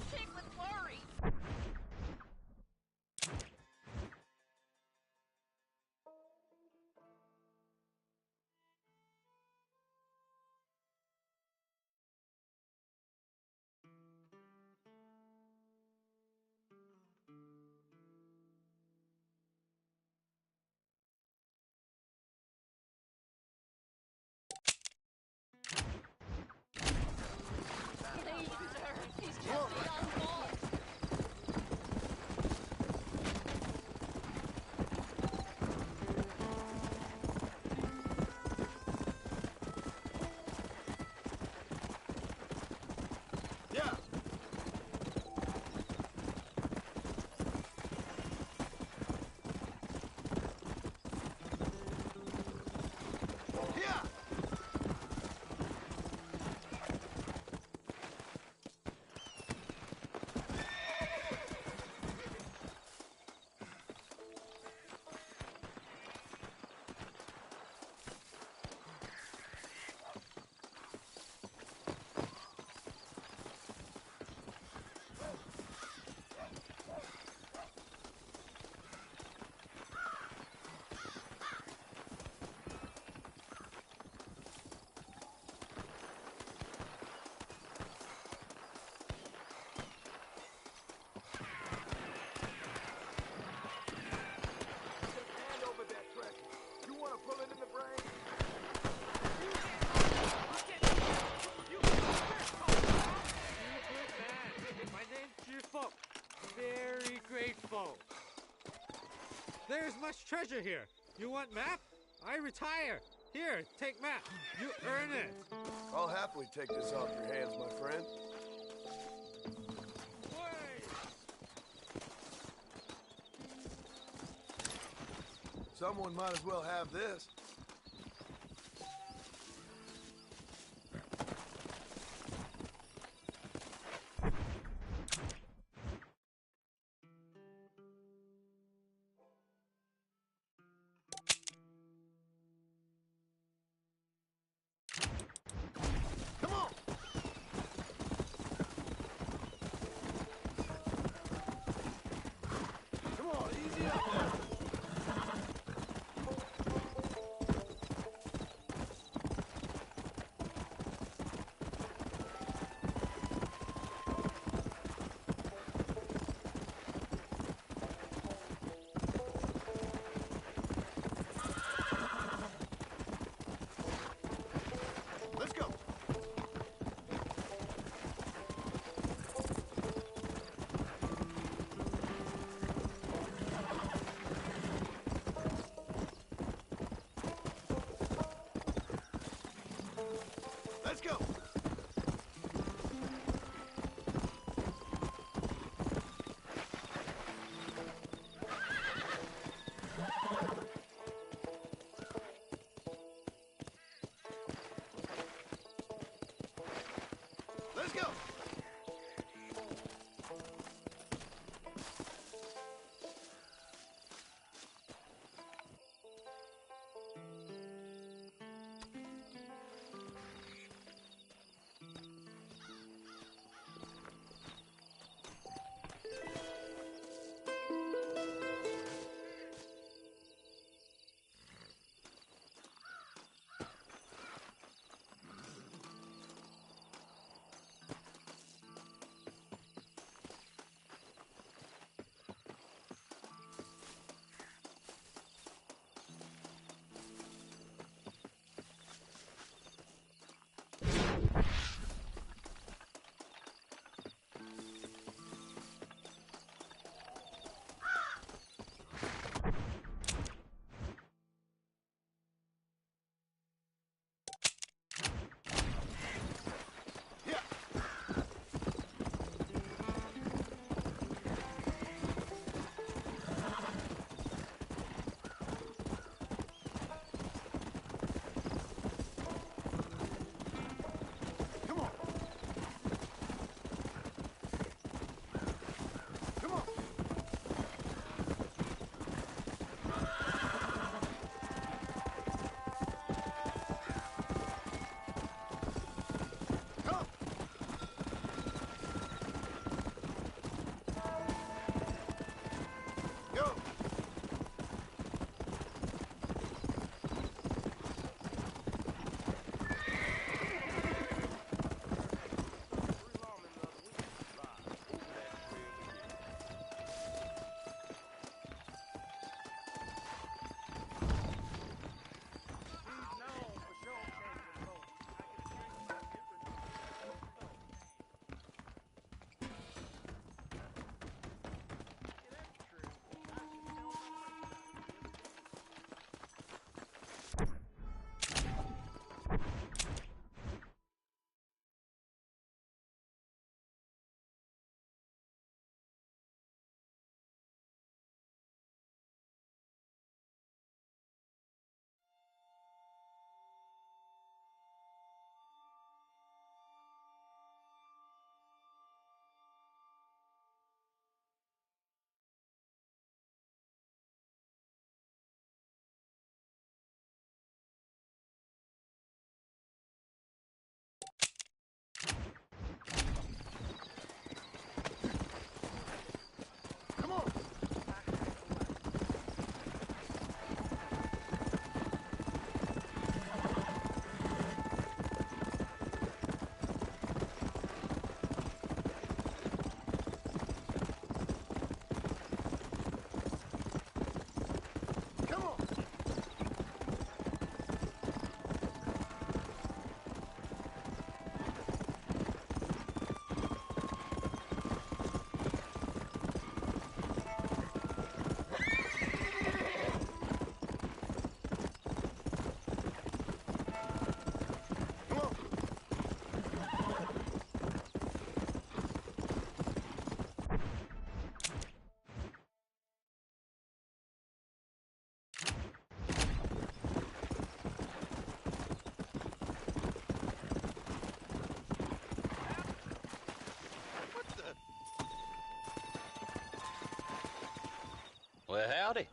Very grateful. There's much treasure here. You want map? I retire. Here, take map. You earn it. I'll happily take this off your hands, my friend. Someone might as well have this. Let's go! Let's go! Well, howdy.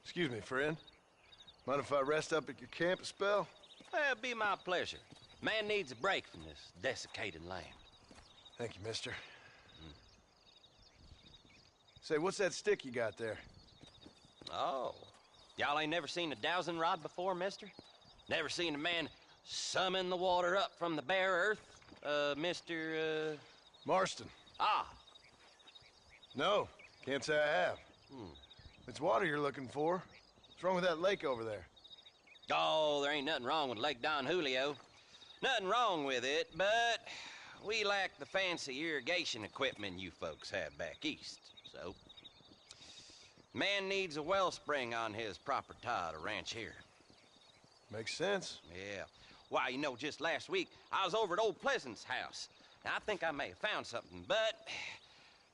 Excuse me, friend. Mind if I rest up at your camp a spell? Well, it'd be my pleasure. Man needs a break from this desiccated land. Thank you, mister. Say, what's that stick you got there? Oh. Y'all ain't never seen a dowsing rod before, mister? Never seen a man summon the water up from the bare earth? Mr. Marston. Ah. No, can't say I have. It's water you're looking for. What's wrong with that lake over there? Oh, there ain't nothing wrong with Lake Don Julio. Nothing wrong with it, but we lack the fancy irrigation equipment you folks have back east, so... Man needs a wellspring on his property to ranch here. Makes sense. Yeah. Why, you know, just last week, I was over at Old Pleasant's house. Now, I think I may have found something, but...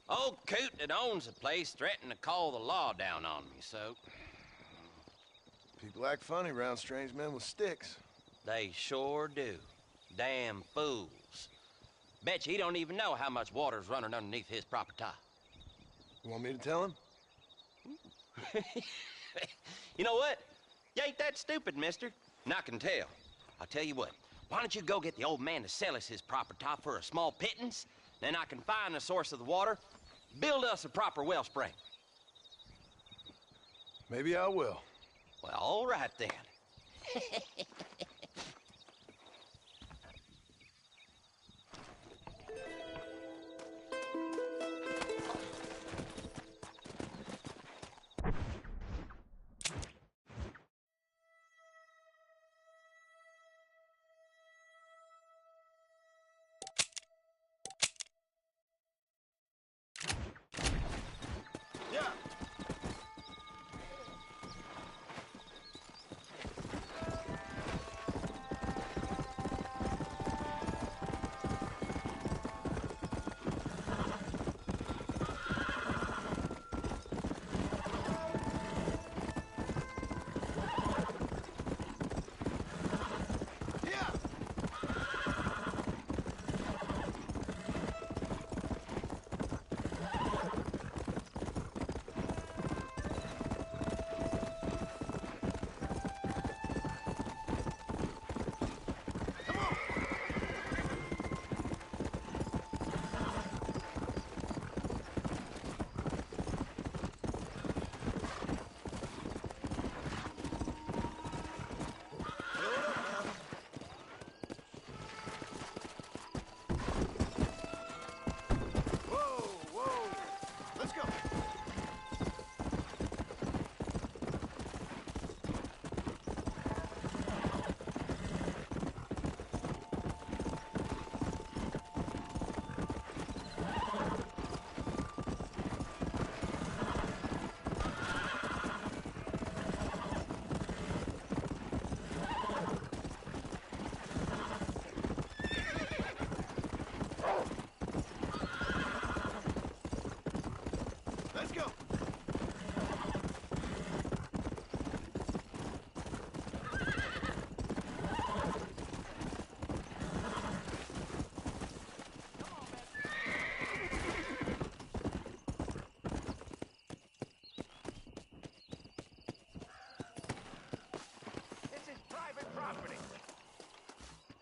Old coot that owns the place threatened to call the law down on me, so... People act funny around strange men with sticks. They sure do. Damn fools. Bet you he don't even know how much water's running underneath his property. You want me to tell him? You know what? You ain't that stupid, mister. And I can tell. I'll tell you what. Why don't you go get the old man to sell us his property for a small pittance? Then I can find the source of the water, build us a proper wellspring. Maybe I will. Well, all right then.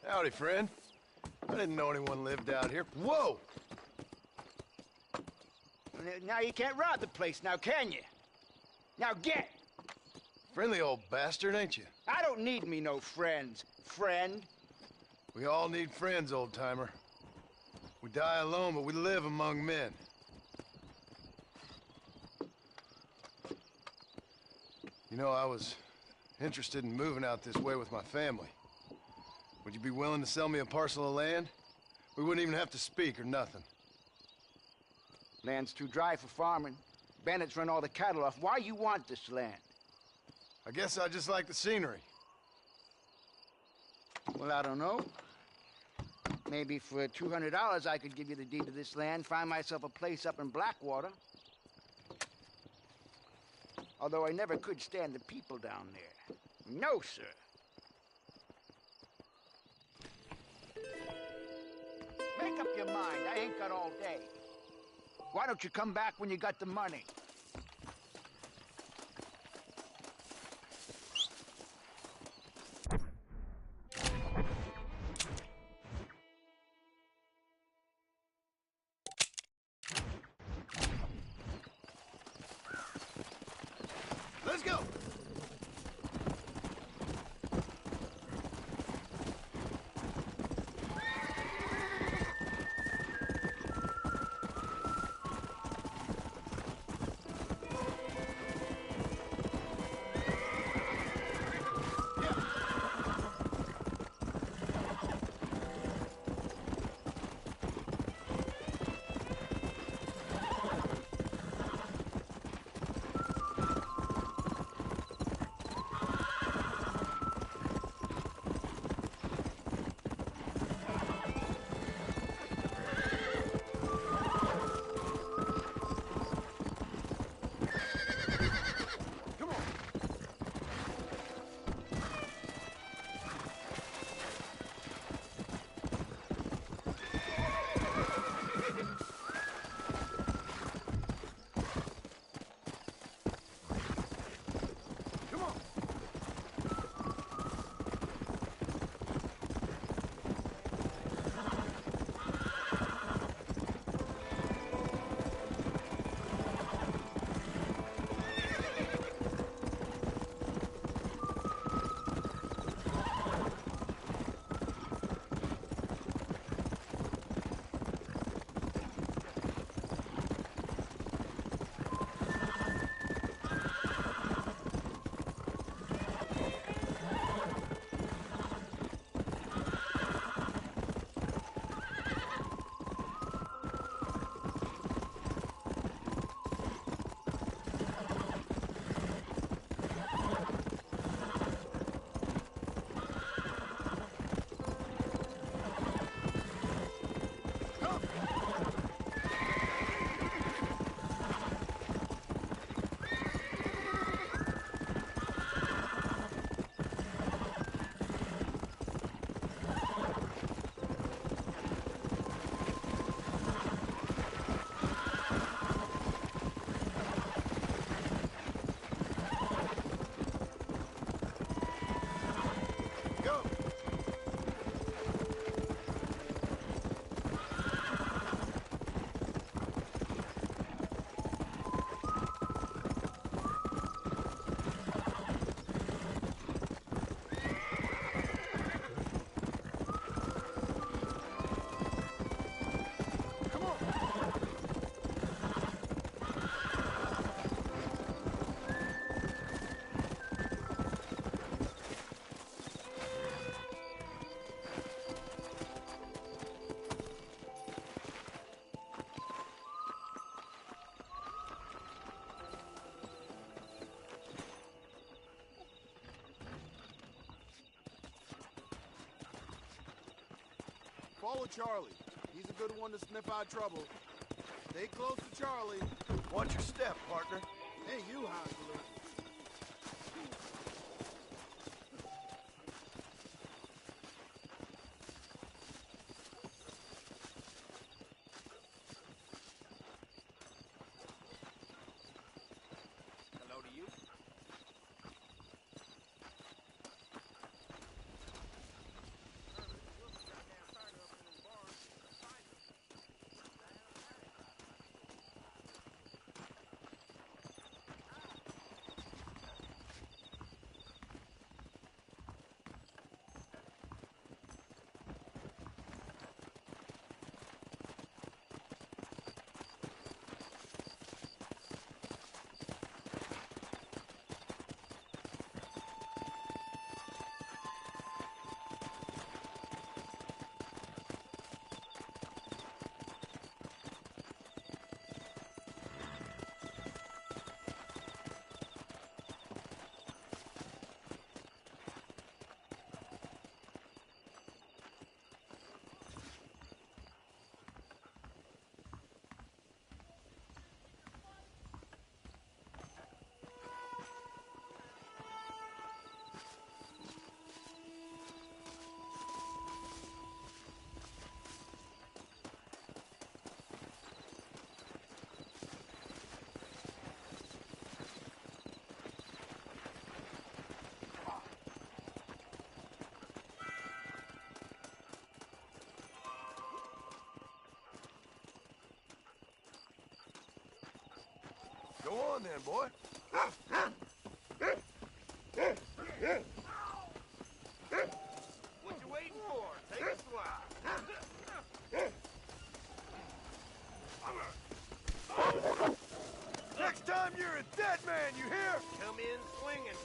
Howdy, friend. I didn't know anyone lived out here. Whoa! Now you can't rob the place now, can you? Now get! Friendly old bastard, ain't you? I don't need me no friends, friend. We all need friends, old-timer. We die alone, but we live among men. You know, I was interested in moving out this way with my family. Would you be willing to sell me a parcel of land? We wouldn't even have to speak or nothing. Land's too dry for farming. Bandits run all the cattle off. Why you want this land? I guess I just like the scenery. Well, I don't know. Maybe for $200 I could give you the deed to this land, find myself a place up in Blackwater. Although I never could stand the people down there. No, sir. Make up your mind. I ain't got all day. Why don't you come back when you got the money? let's go. Follow Charlie. He's a good one to sniff out trouble. Stay close to Charlie. Watch your step, partner. Hey, you, Hosler. Hello to you. Go on then, boy. What you waiting for? Take a swab. Next time you're a dead man, you hear? Come in swinging.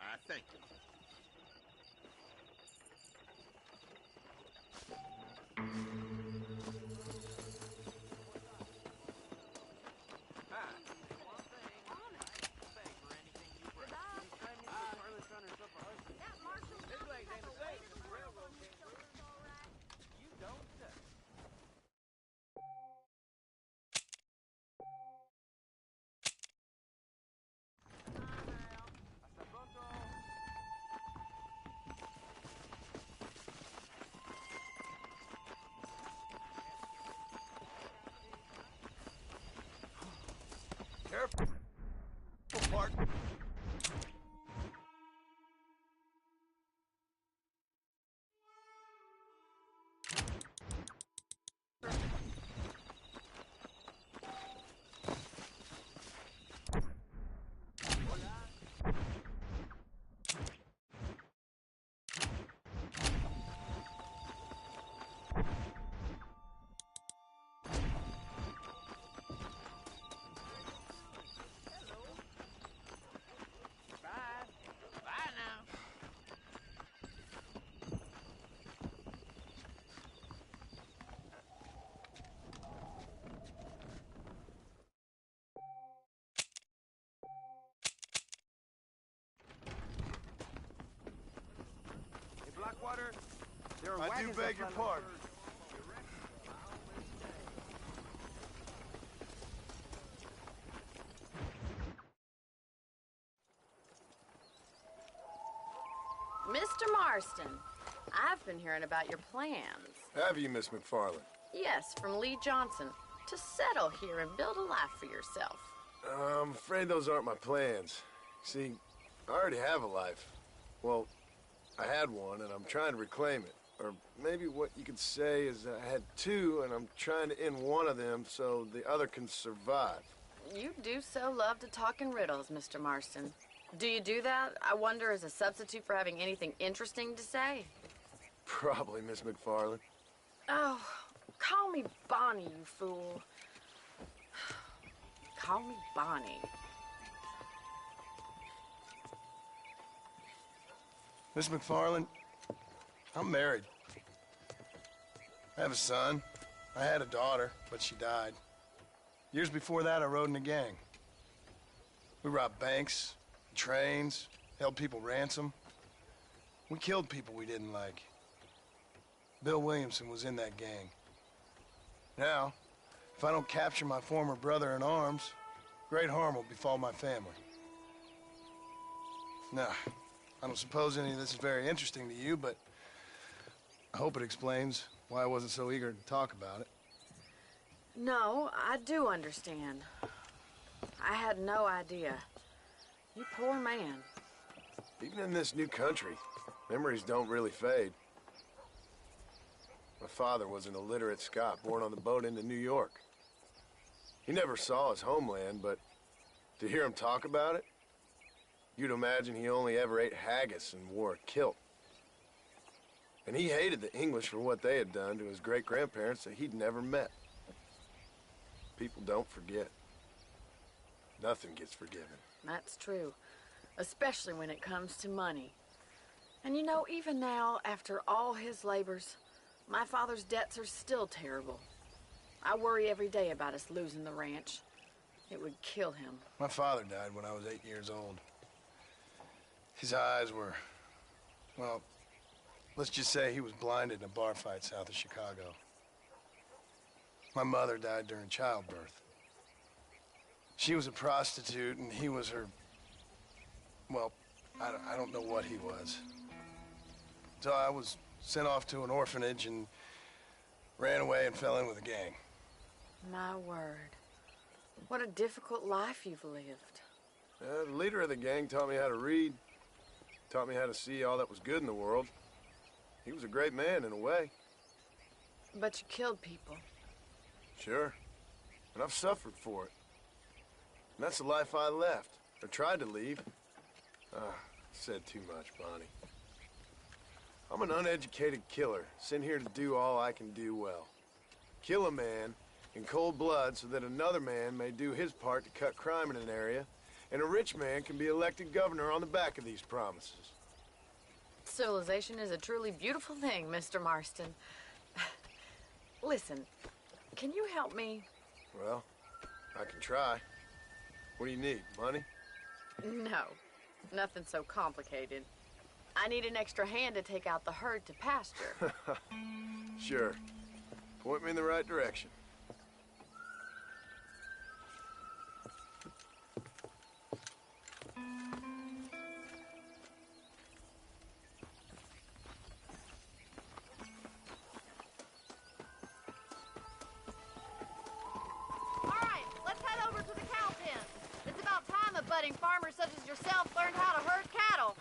I thank you. Careful, Bart. Blackwater, there are I do wagons beg up your on the pardon. Mr. Marston, I've been hearing about your plans. Have you, Miss McFarland? Yes, from Lee Johnson, to settle here and build a life for yourself. I'm afraid those aren't my plans. See, I already have a life. Well, I had one, and I'm trying to reclaim it. Or maybe what you could say is I had two, and I'm trying to end one of them so the other can survive. You do so love to talk in riddles, Mr. Marston. Do you do that, I wonder, as a substitute for having anything interesting to say? Probably, Miss McFarland. Oh, call me Bonnie, you fool. Call me Bonnie. Miss McFarland, I'm married. I have a son. I had a daughter, but she died. Years before that, I rode in a gang. We robbed banks, trains, held people ransom. We killed people we didn't like. Bill Williamson was in that gang. Now, if I don't capture my former brother in arms, great harm will befall my family. Now, I don't suppose any of this is very interesting to you, but I hope it explains why I wasn't so eager to talk about it. No, I do understand. I had no idea. You poor man. Even in this new country, memories don't really fade. My father was an illiterate Scot born on the boat into New York. He never saw his homeland, but to hear him talk about it, you'd imagine he only ever ate haggis and wore a kilt. And he hated the English for what they had done to his great-grandparents that he'd never met. People don't forget. Nothing gets forgiven. That's true, especially when it comes to money. And you know, even now, after all his labors, my father's debts are still terrible. I worry every day about us losing the ranch. It would kill him. My father died when I was 8 years old. His eyes were, well, let's just say he was blinded in a bar fight south of Chicago. My mother died during childbirth. She was a prostitute, and he was her, well, I don't know what he was. So I was sent off to an orphanage and ran away and fell in with a gang. My word. What a difficult life you've lived. The leader of the gang taught me how to read. Taught me how to see all that was good in the world. He was a great man in a way. But you killed people. Sure. And I've suffered for it. And that's the life I left, or tried to leave. Said too much, Bonnie. I'm an uneducated killer, sent here to do all I can do well. Kill a man in cold blood so that another man may do his part to cut crime in an area, and a rich man can be elected governor on the back of these promises. Civilization is a truly beautiful thing, Mr. Marston. Listen, can you help me? Well, I can try. What do you need, money? No, nothing so complicated. I need an extra hand to take out the herd to pasture. Sure. Point me in the right direction. Budding farmers such as yourself learned how to herd cattle.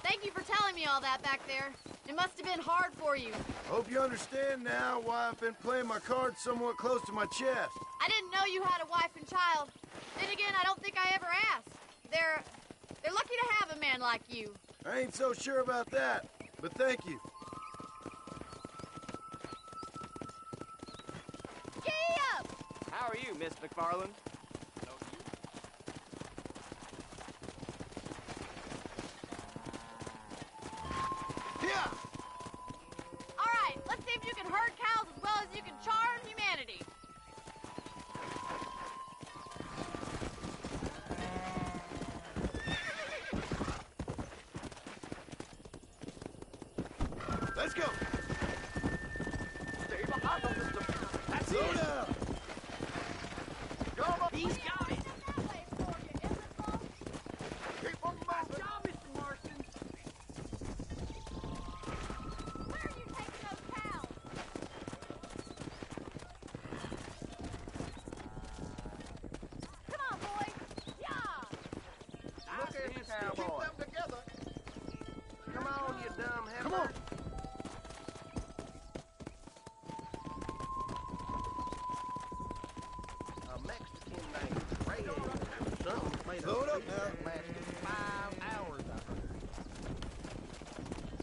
Thank you for telling me all that back there. It must have been hard for you. Hope you understand now why I've been playing my cards somewhat close to my chest. I didn't know you had a wife and child. Then again, I don't think I ever asked. They're lucky to have a man like you. I ain't so sure about that, but thank you. How are you, Miss McFarland? Yeah. All right, let's see if you can herd cows as well as you can charm humanity. Let's go. Stay behind them, Mr. That's Slow it. down. He's got it. Keep on my job, Mr. Marston. Where are you taking those cows? Come on, boy. Yeah. Look at this cowboy. Keep them together. Come on, you dumb heifer. Come on. A Mexican named Ray. Some made Load up now. lasted 5 hours, I heard.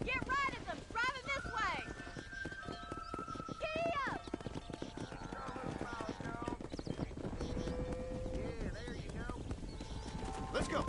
Get right at them. Drive it this way. Giddy up. Yeah, there you go. Let's go.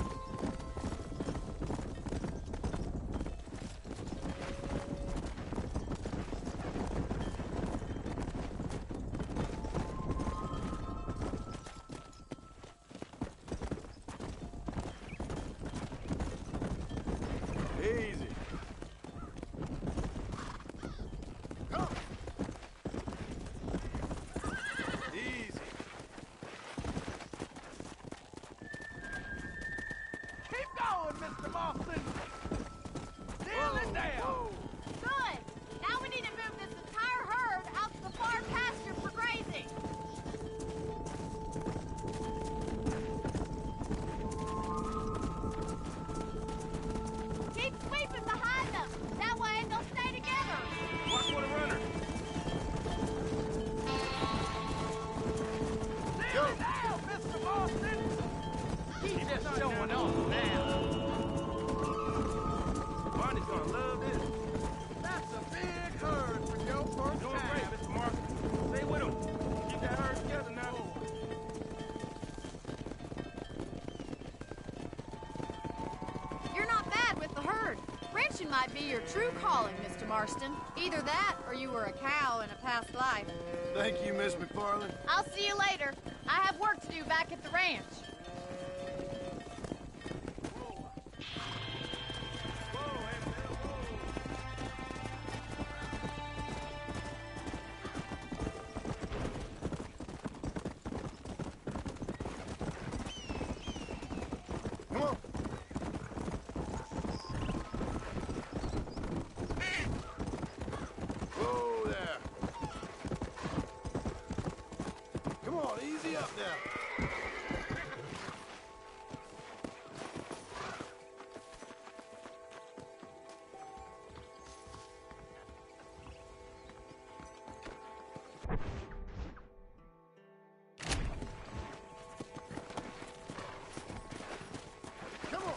be your true calling, Mr. Marston. Either that, or you were a cow in a past life. Thank you, Miss McFarland. I'll see you later. I have work to do back at the ranch. Come on. Whoa there. Come on, easy up now. Come on.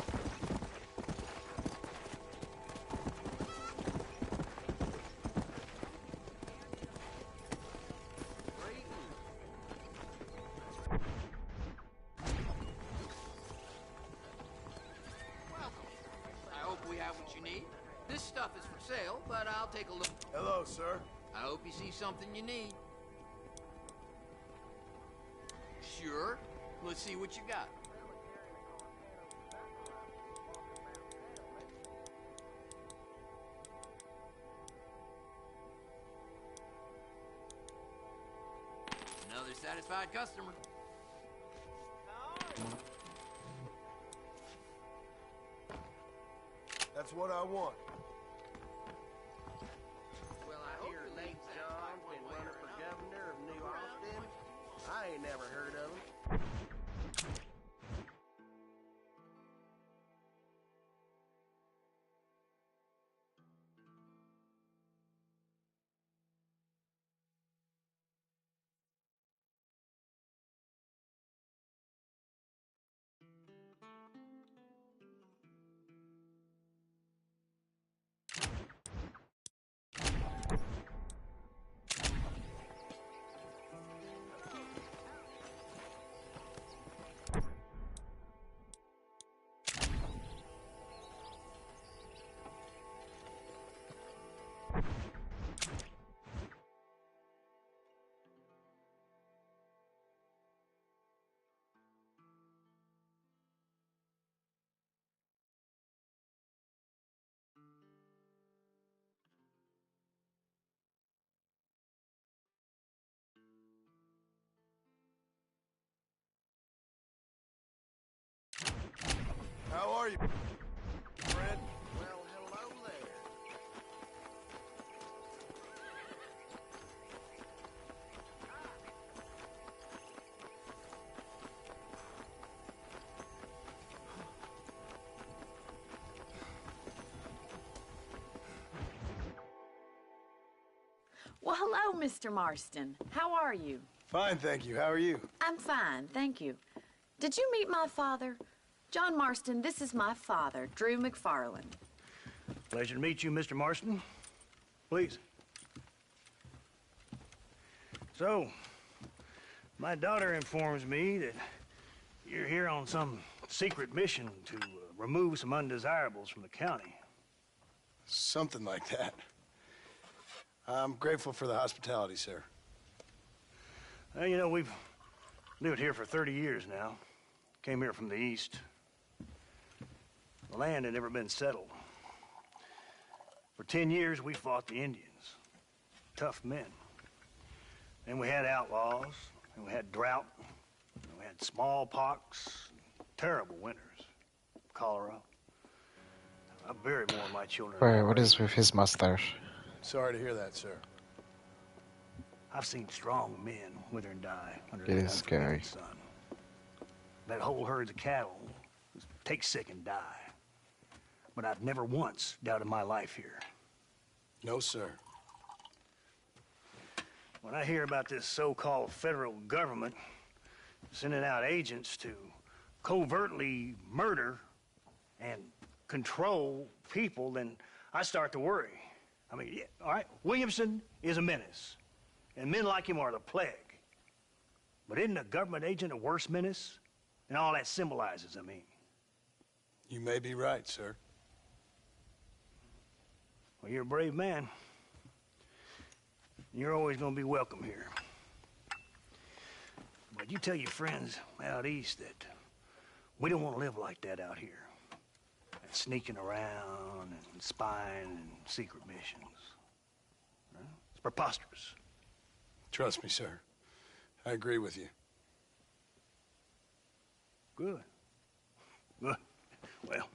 I hope we have what you need. This stuff is for sale, but I'll take a look. Hello, sir. I hope you see something you need. Sure. Let's see what you got. Another satisfied customer. That's what I want. Well, I hear Lake John's been running for governor of New Austin. I ain't never heard of him. How are you, friend? Well, hello there. Well, hello, Mr. Marston. How are you? Fine, thank you. How are you? I'm fine, thank you. Did you meet my father? John Marston, this is my father, Drew McFarland. Pleasure to meet you, Mr. Marston. Please. So, my daughter informs me that you're here on some secret mission to remove some undesirables from the county. Something like that. I'm grateful for the hospitality, sir. Well, you know, we've lived here for 30 years now. Came here from the east. The land had never been settled. For 10 years, we fought the Indians. Tough men. Then we had outlaws, and we had drought, and we had smallpox, terrible winters, cholera. I buried more of my children. Wait, what is with his mustache? Sorry to hear that, sir. I've seen strong men wither and die under It the is scary. sun. That whole herds of cattle take sick and die. But I've never once doubted my life here. No, sir. When I hear about this so-called federal government sending out agents to covertly murder and control people, then I start to worry. I mean, yeah, all right, Williamson is a menace, and men like him are the plague. But isn't a government agent a worse menace? And all that symbolizes, I mean. You may be right, sir. Well, you're a brave man. You're always gonna be welcome here. But you tell your friends out east that we don't want to live like that out here. Sneaking around and spying and secret missions. Huh? It's preposterous. Trust me, sir. I agree with you. Good. Good. Well,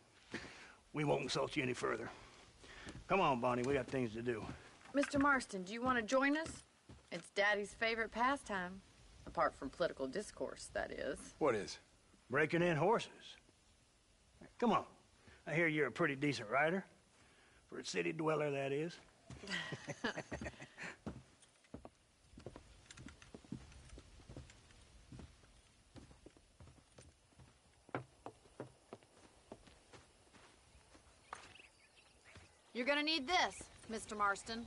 we won't insult you any further. Come on, Bonnie, we got things to do. Mr. Marston, do you want to join us? It's Daddy's favorite pastime. Apart from political discourse, that is. What is? Breaking in horses. Come on. I hear you're a pretty decent rider. For a city dweller, that is. You're gonna need this, Mr. Marston.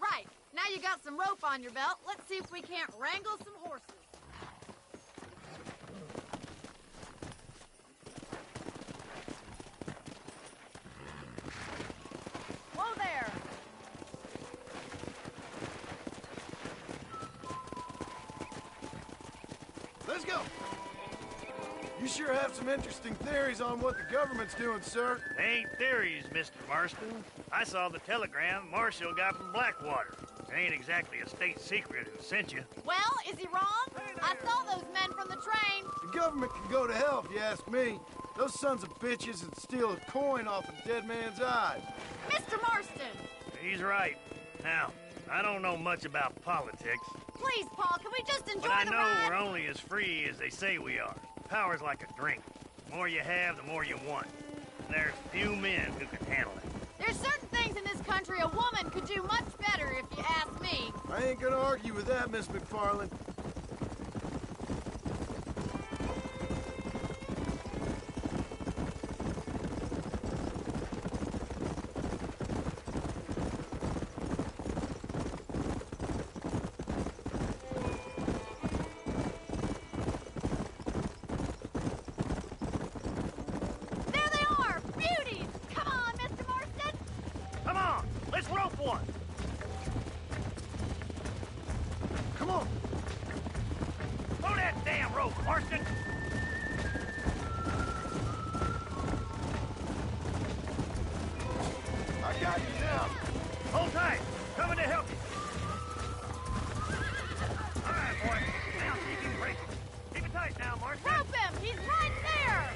Right, now you got some rope on your belt. Let's see if we can't wrangle some horses. Whoa there! Let's go! You sure have some interesting theories on what the government's doing, sir. They ain't theories, Mr. Marston. I saw the telegram Marshall got from Blackwater. It ain't exactly a state secret who sent you. Well, is he wrong? I saw those men from the train. The government can go to hell if you ask me. Those sons of bitches would steal a coin off a dead man's eyes. Mr. Marston! He's right. Now, I don't know much about politics, Please, Paul, can we just enjoy but I the know ride? we're only as free as they say we are. Power's like a drink. The more you have, the more you want. And there's few men who can handle it. There's certain things in this country a woman could do much better, if you ask me. I ain't gonna argue with that, Miss McFarland. There they are! Beauties! Come on, Mr. Marston! Come on, let's rope one. Come on! Throw that damn rope, Marston! I got you now! Hold tight! Coming to help you! All right, boy. Now keep him breaking. Keep it tight now, Marston. Rope him! He's right there!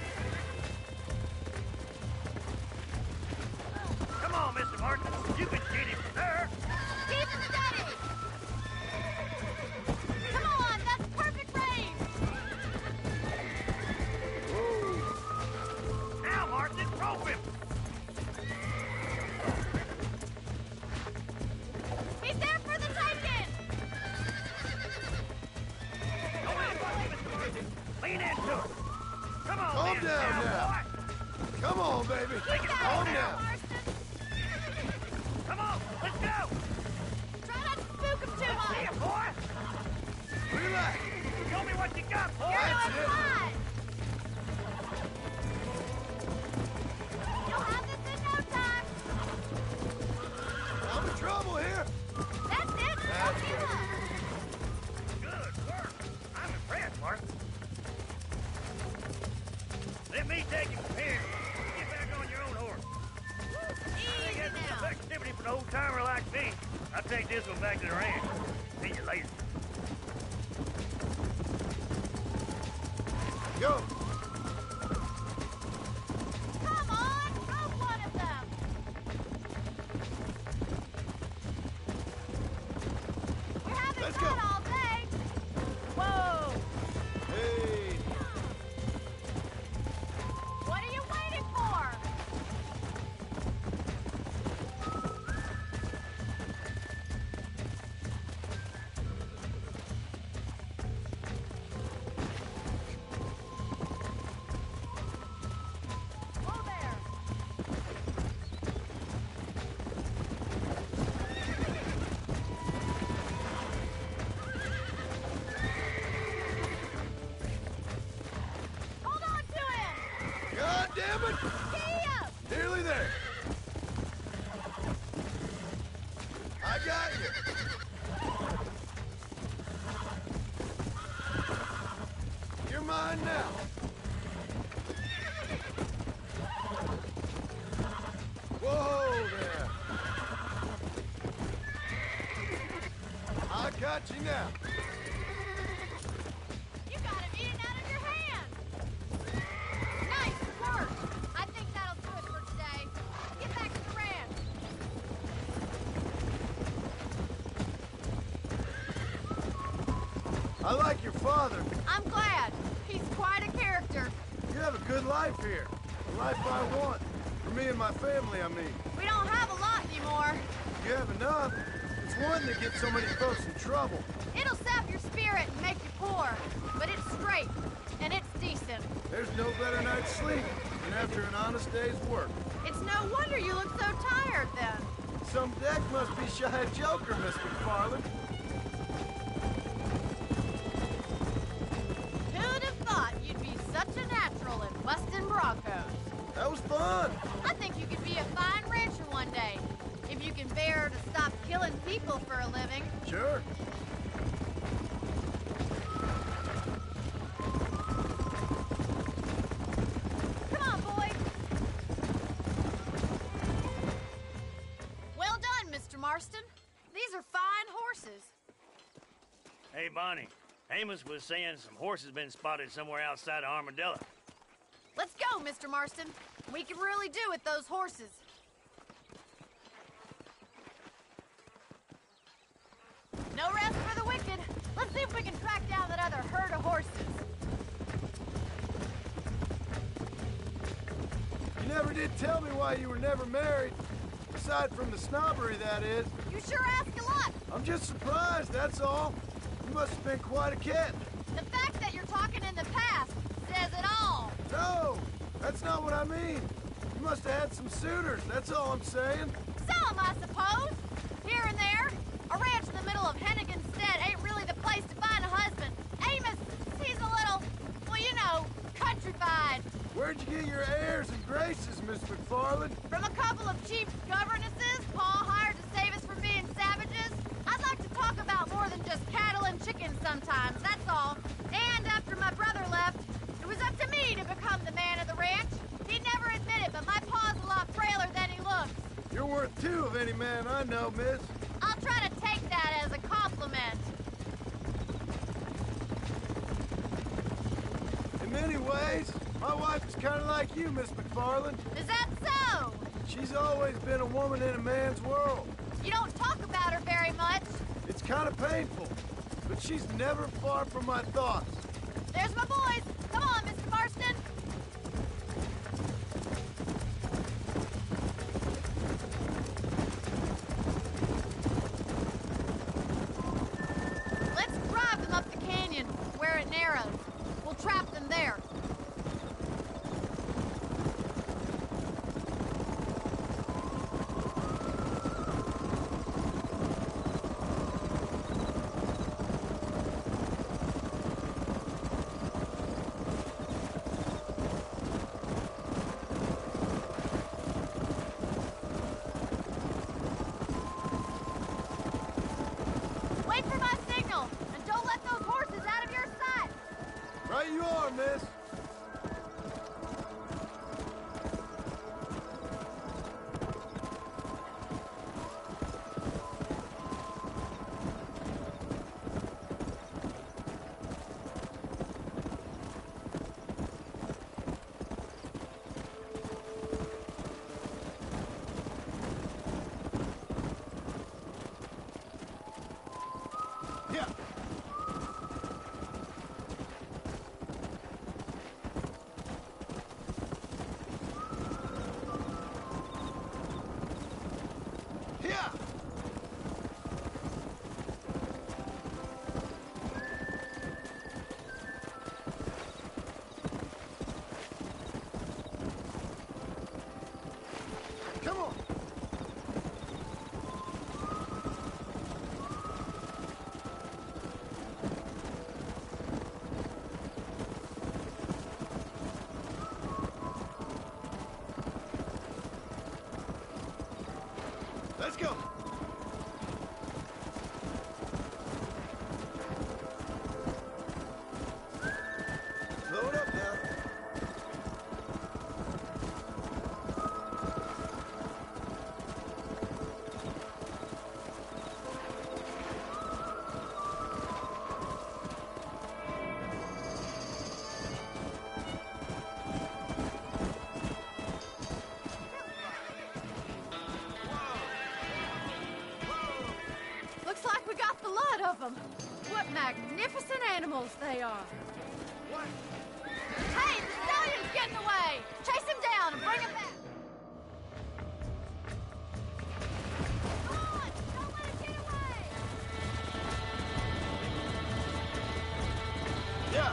Come on, Mr. Marston. You can get him there. Keep him steady! Come on, that's perfect range! Now, Marston, rope him. He's there for the taking! Go in, Mr. Marston. Lean into it. Come on, Calm man. down now. Boy. Come on, baby! Take it Calm down. down! Come on, let's go. Try not to spook him too See ya, much! boy. Relax! Show me what you got, boy. You're That's doing it. fine! You'll have this in no time! I'm in trouble here! That's it! Don't give up! Good work. I'm impressed, Marston. Let me take you from here. Get back on your own horse. I think that's enough activity for an old-timer like me. I'll take this one back to the ranch. See you later. Go! Come on! Rope one of them! We're having Let's fun go. all day! Whoa! Hey! What are you waiting for? got you. You're mine now. Whoa there. I got you now. You got him eating out of your hand. Nice work. I think that'll do it for today. Get back to the ranch. I like your father. I'm glad. He's quite a character. You have a good life here. The life I want. For me and my family, I mean. We don't have a lot anymore. You have enough. It's one that gets so many folks in trouble. It'll sap your spirit and make you poor. But it's straight. And it's decent. There's no better night's sleep than after an honest day's work. It's no wonder you look so tired then. Some deck must be shy of Joker, Miss McFarland. Who'd have thought you'd be such a natural in busting Broncos? That was fun. I think you could be a fine rancher one day. If you can bear to stop killing people for a living. Sure. Come on, boy. Well done, Mr. Marston. These are fine horses. Hey, Bonnie. Amos was saying some horses been spotted somewhere outside of Armadillo. Let's go, Mr. Marston. We can really do with those horses. No rest for the wicked. Let's see if we can track down that other herd of horses. You never did tell me why you were never married. Aside from the snobbery, that is. You sure ask a lot. I'm just surprised, that's all. You must have been quite a kid. The fact that you're talking in the past says it all. No, that's not what I mean. You must have had some suitors, that's all I'm saying. Some, I suppose. Here and there. A ranch in the middle of Hennigan's Stead ain't really the place to find a husband. Amos, he's a little, well, you know, countrified. Where'd you get your airs and graces, Miss McFarland? From a couple of cheap governesses Pa hired to save us from being savages. I'd like to talk about more than just cattle and chickens sometimes, that's all. And after my brother left, it was up to me to become the man of the ranch. He'd never admit it, but my pa's a lot frailer than he looks. You're worth two of any man I know, miss. I'll try to take that as a compliment. In many ways, my wife is kind of like you, Miss McFarland. Is that so? She's always been a woman in a man's world. You don't talk about her very much. It's kind of painful, but she's never far from my thoughts. There's my boys. Come on, Mr. Marston. Let's drive them up the canyon, where it narrows. We'll trap them there. Wait for my signal, and don't let those horses out of your sight. Right you are, miss. Yeah. Yeah. Come on. Let's go. Magnificent animals they are. What? Hey, the stallion's getting away! Chase him down and bring him back! Come on! Don't let him get away! Yeah!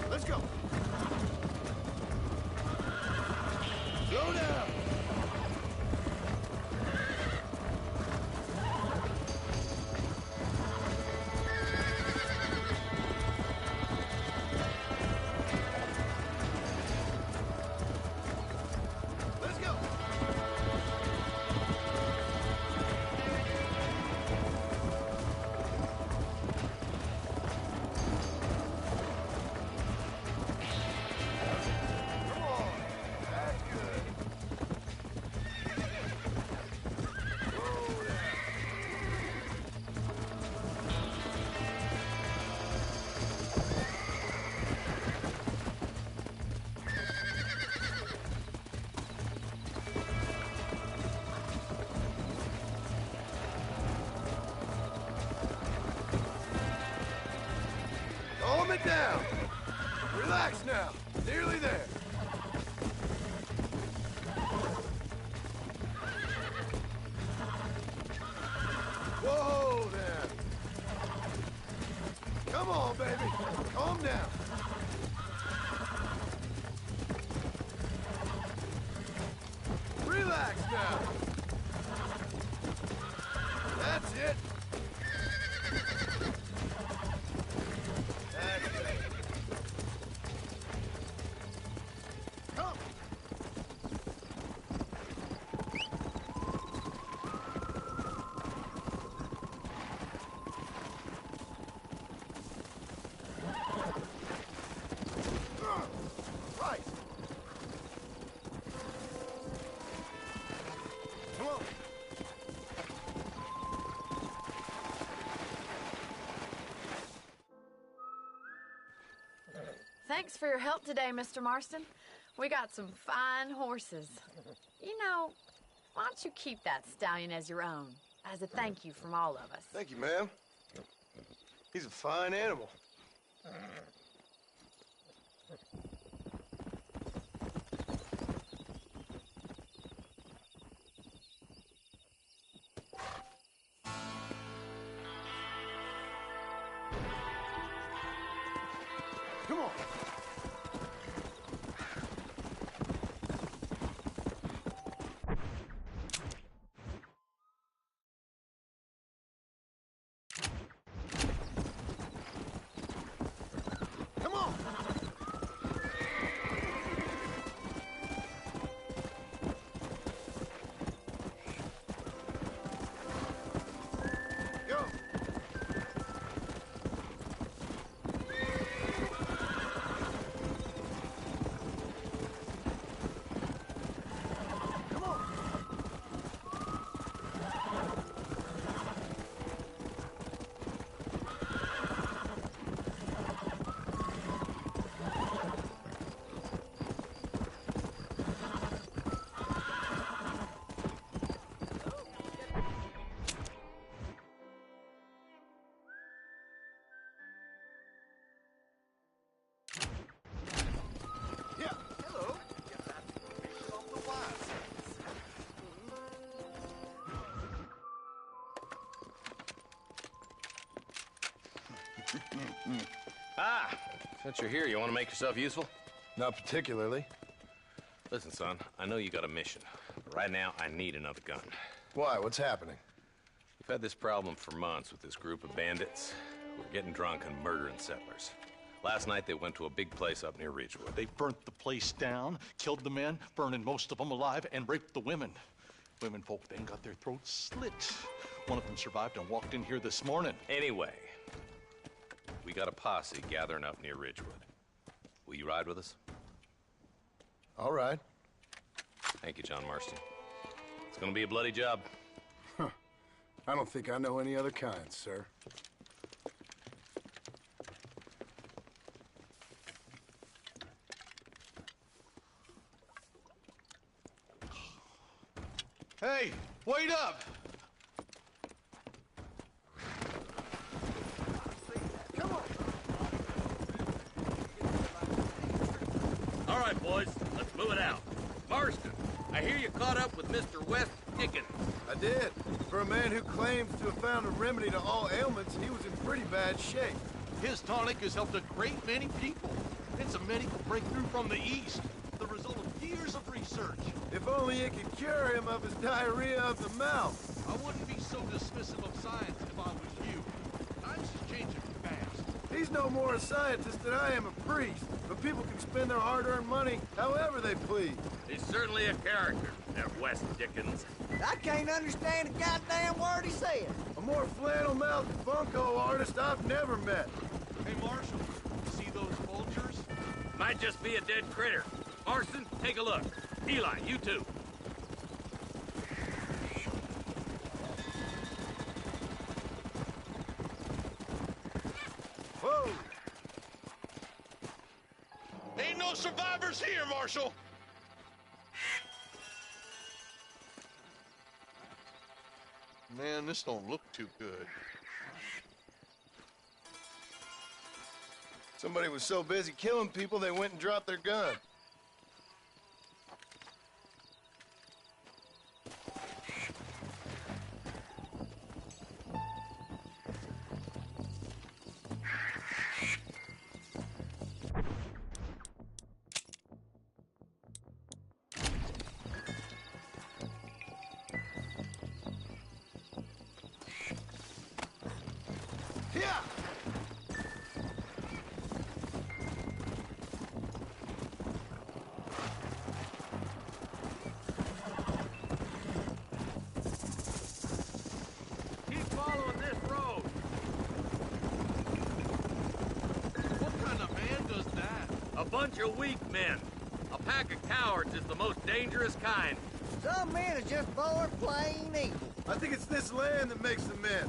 Let's go. Slow down. Let's go. Come on. That's good. Whoa there. Calm it down. Relax now. Nearly there. Whoa there. Come on, baby. Calm down. Relax now. That's it. That's it. Come. Right. Come on. Thanks for your help today, Mr. Marston. We got some fine horses. You know, why don't you keep that stallion as your own, as a thank you from all of us? Thank you, ma'am. He's a fine animal. Come on. Come on. Go. Come on. Yeah. Hello. Guess that's fish off the wire. Since you're here, you want to make yourself useful? Not particularly. Listen, son, I know you got a mission. But right now, I need another gun. Why? What's happening? We've had this problem for months with this group of bandits who are getting drunk and murdering settlers. Last night, they went to a big place up near Ridgewood. They burnt the place down, killed the men, burning most of them alive, and raped the women. Women folk then got their throats slit. One of them survived and walked in here this morning. Anyway, we got a posse gathering up near Ridgewood. Will you ride with us? All right. Thank you, John Marston. Let's It's gonna be a bloody job. Huh. I don't think I know any other kind, sir. Hey, wait up! All right, boys, let's move it out. Marston, I hear you caught up with Mr. West Dickens. I did. For a man who claims to have found a remedy to all ailments, he was in pretty bad shape. His tonic has helped a great many people. It's a medical breakthrough from the East, the result of years of research. If only it could cure him of his diarrhea of the mouth. I wouldn't be so dismissive of science if I was you. Times is changing fast. He's no more a scientist than I am a priest, but people can spend their hard-earned money however they please. He's certainly a character, that West Dickens. I can't understand a goddamn word he said. A more flannel-mouthed bunco artist I've never met. Hey, Marshal, you see those vultures? Might just be a dead critter. Marston, take a look. Eli, you too. Whoa! Ain't no survivors here, Marshal! Man, this don't look too good. Somebody was so busy killing people, they went and dropped their gun. Keep following this road. What kind of man does that? A bunch of weak men. A pack of cowards is the most dangerous kind. Some men are just born plain evil. I think it's this land that makes them men,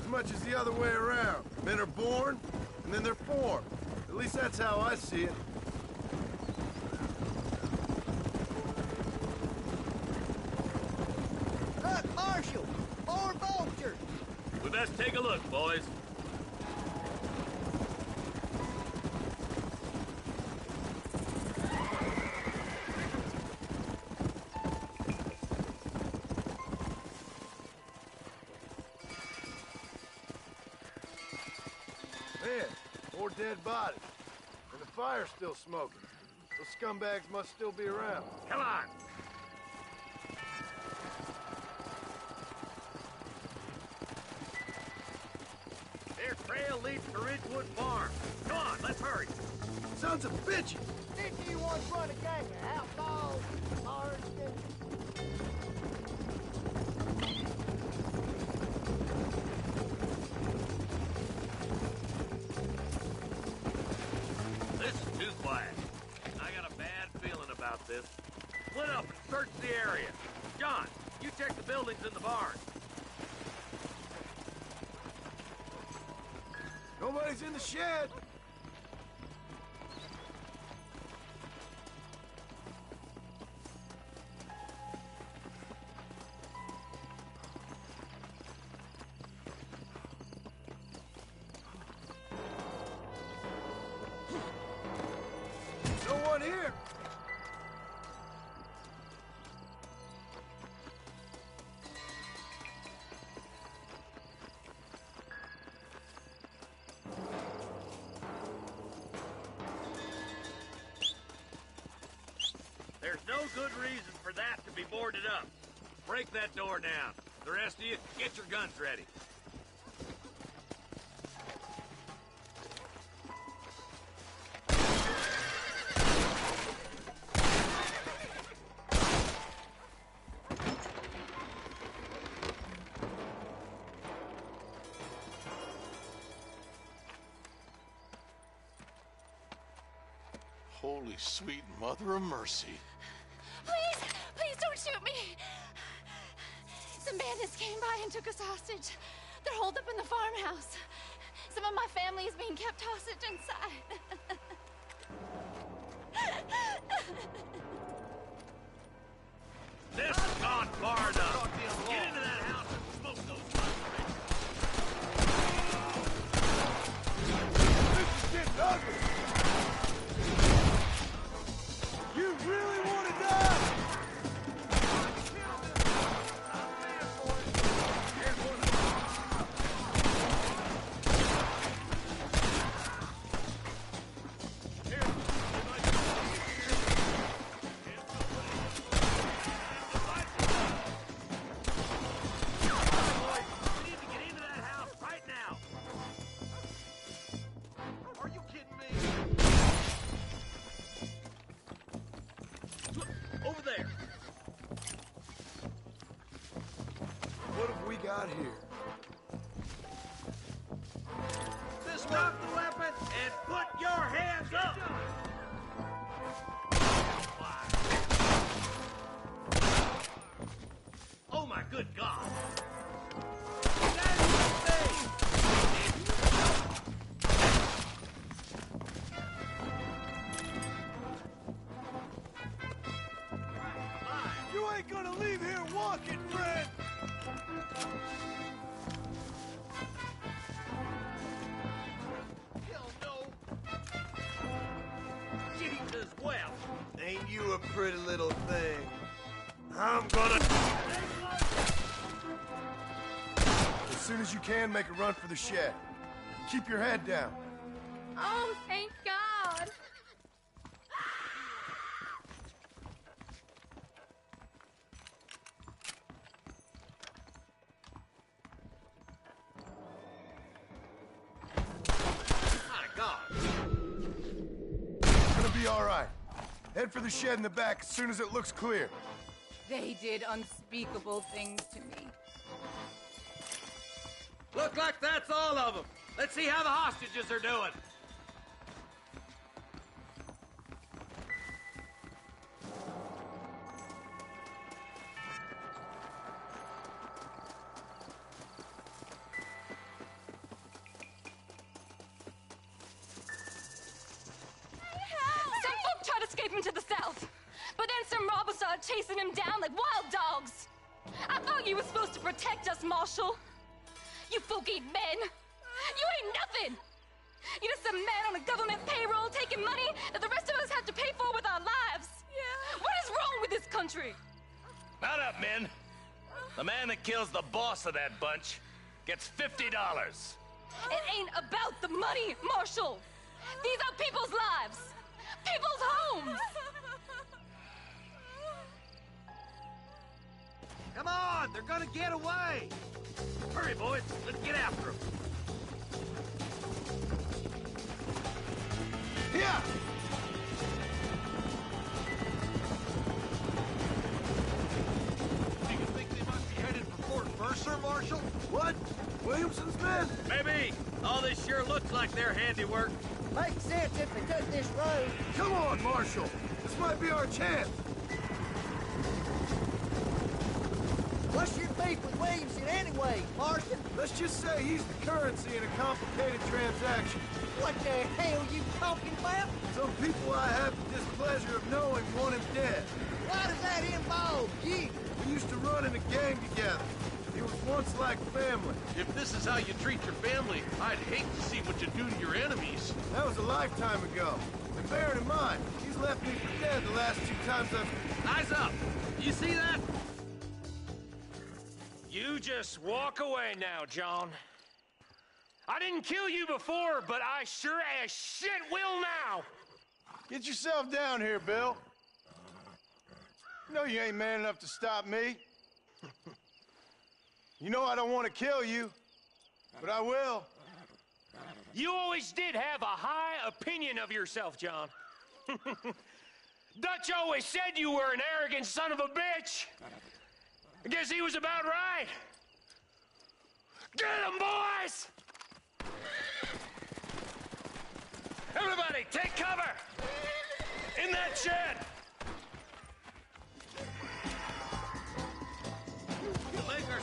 as much as the other way around. Men are born, and then they're formed. At least that's how I see it. Look, Marshal, more vultures. We best take a look, boys. Man, more dead bodies. And the fire's still smoking. Those scumbags must still be around. Come on. Their trail leads to Ridgewood Farm. Come on, let's hurry. Sons of bitches! Didn't you once run a gang of outlaws, Marston? This is too quiet. I got a bad feeling about this. Split up and search the area. John, you check the buildings in the barn. Nobody's in the shed! No one here! There's no good reason for that to be boarded up. Break that door down. The rest of you, get your guns ready. Holy sweet mother of mercy. Please, please don't shoot me. Some bandits came by and took us hostage. They're holed up in the farmhouse. Some of my family is being kept hostage inside. This has gone far enough. Get into that house and smoke those cigarettes. This is getting ugly. You really want to die? Over there. What have we got here? Drop the weapon and put your hands up. Oh my good God. You ain't gonna leave here walking, friend! Hell no. Jesus, well. Ain't you a pretty little thing? I'm gonna... As soon as you can, make a run for the shed. Keep your head down. Oh, thank God. My God. It's gonna be all right. Head for the shed in the back as soon as it looks clear. They did unspeakable things to me. Look like that's all of them. Let's see how the hostages are doing. Some folk tried escaping to the south, but then some robbers started chasing him down like wild dogs. I thought you were supposed to protect us, Marshal. You folk ain't men. You ain't nothing. You're just a man on a government payroll taking money that the rest of us have to pay for with our lives. Yeah. What is wrong with this country? Mount up, men. The man that kills the boss of that bunch gets $50. It ain't about the money, Marshal. These are people's lives. People's homes. Come on, they're gonna get away. Hurry, boys. Let's get after them. Yeah! Do you think they might be headed for Fort Mercer, Marshal? What? Williamson's men? Maybe. All this sure looks like their handiwork. Makes sense if they took this road. Come on, Marshal. This might be our chance. What's your beef with Williamson anyway, Marston? Let's just say he's the currency in a complicated transaction. What the hell you talking about? Some people I have the displeasure of knowing want him dead. Why does that involve you? We used to run in a gang together. He was once like family. If this is how you treat your family, I'd hate to see what you do to your enemies. That was a lifetime ago. And bear it in mind, he's left me for dead the last 2 times I've... Eyes up. You see that? You just walk away now, John. I didn't kill you before, but I sure as shit will now. Get yourself down here, Bill. You know you ain't man enough to stop me. You know I don't want to kill you, but I will. You always did have a high opinion of yourself, John. Dutch always said you were an arrogant son of a bitch. I guess he was about right. Get him, boys! Everybody, take cover! In that shed! We'll make our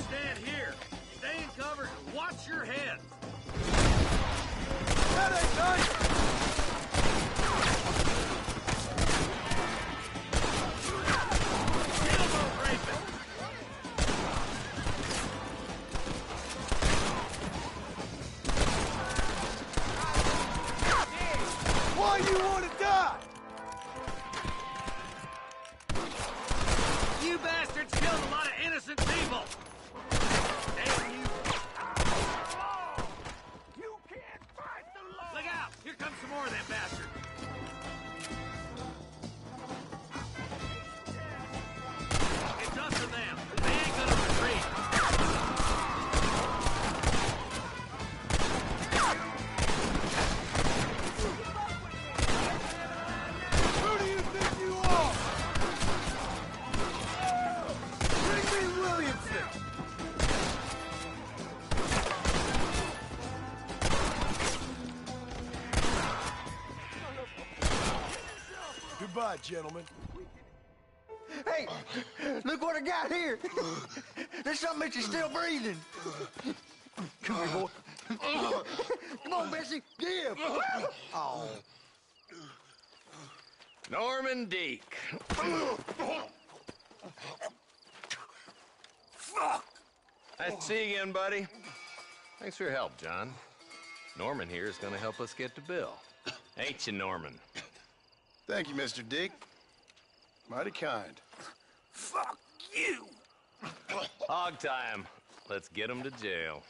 gentlemen. Hey, look what I got here. There's something that you're still breathing. Come here, boy. Come on, Bessie. Give. Oh. Norman Deek. Fuck! Nice to see you again, buddy. Thanks for your help, John. Norman here is gonna help us get to Bill. Ain't you, Norman? Thank you, Mr. Dick. Mighty kind. Fuck you! Hog time. Let's get him to jail.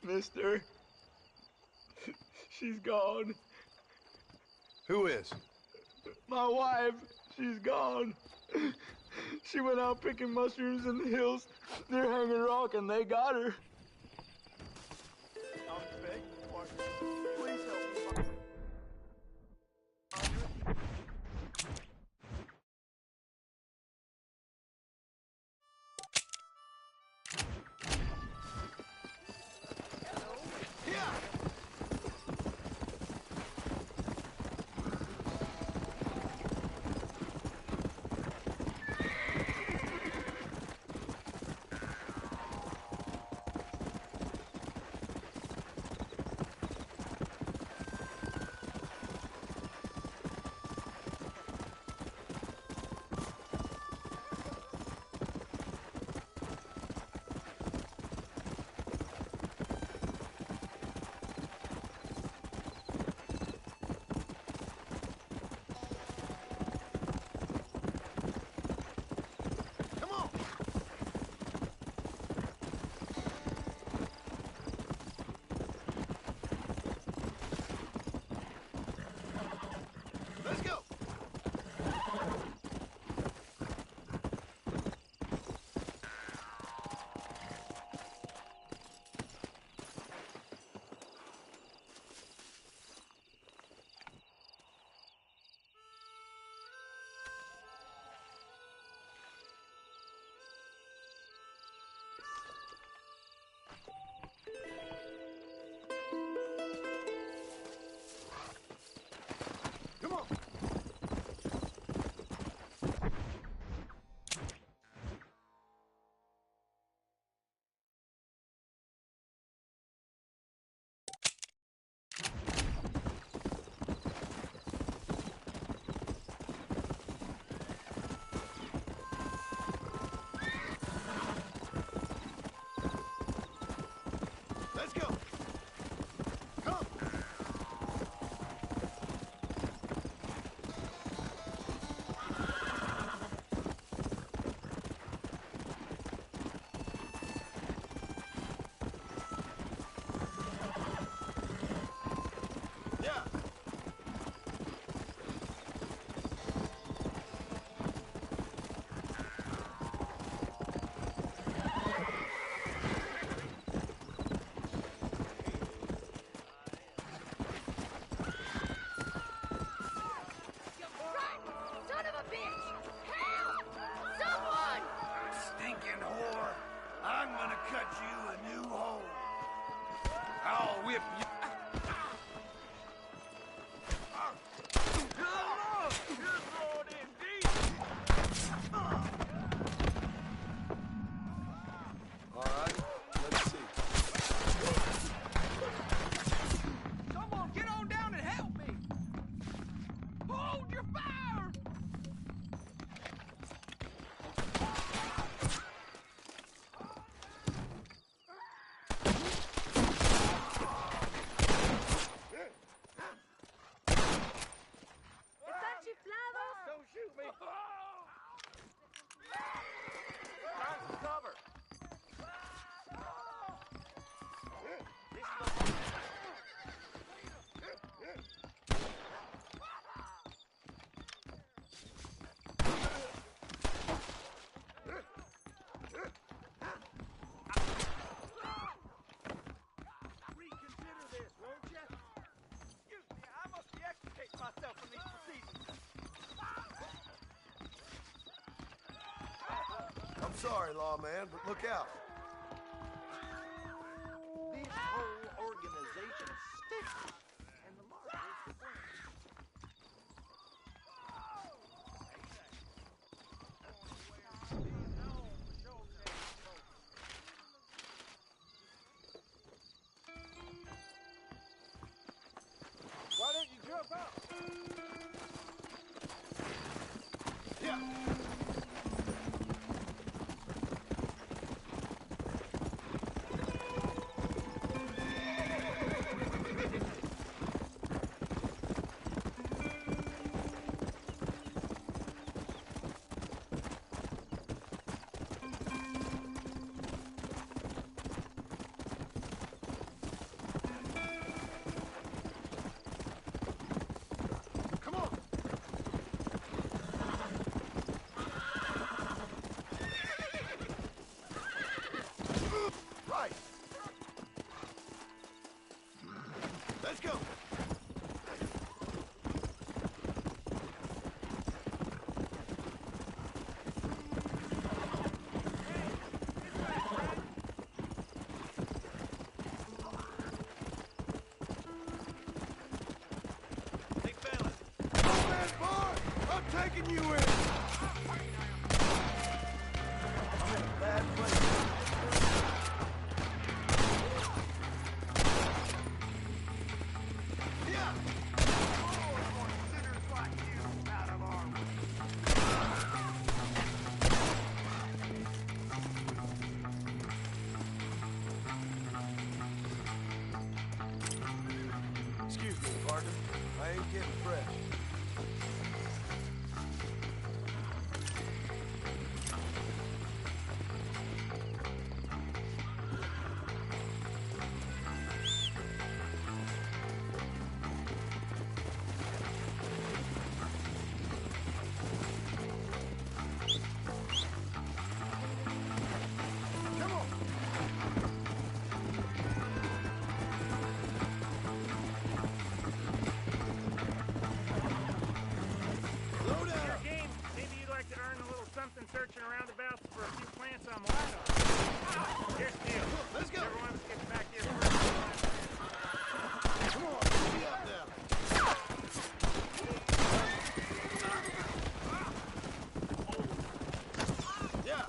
Mister. She's gone. Who is? My wife. She's gone. She went out picking mushrooms in the hills near Hanging Rock, and they got her. Please help me. myself from these proceedings. I'm sorry, lawman, but look out. This whole organization stinks, and the marshals to blame. Why don't you jump out? Yeah. Come on. Right. Let's go. Hey, fellas. Lawman's bar! I'm taking you in! I'm in a bad place. Yeah! Sinners like you out of our way. Excuse me, partner. I ain't getting fresh. Come on! Slow down! Your game, maybe you'd like to earn a little something searching roundabouts for a few plants I'm wide on. Here's the deal. Let's go. Everyone of us gets back here first. Come on, get me up now. Yeah.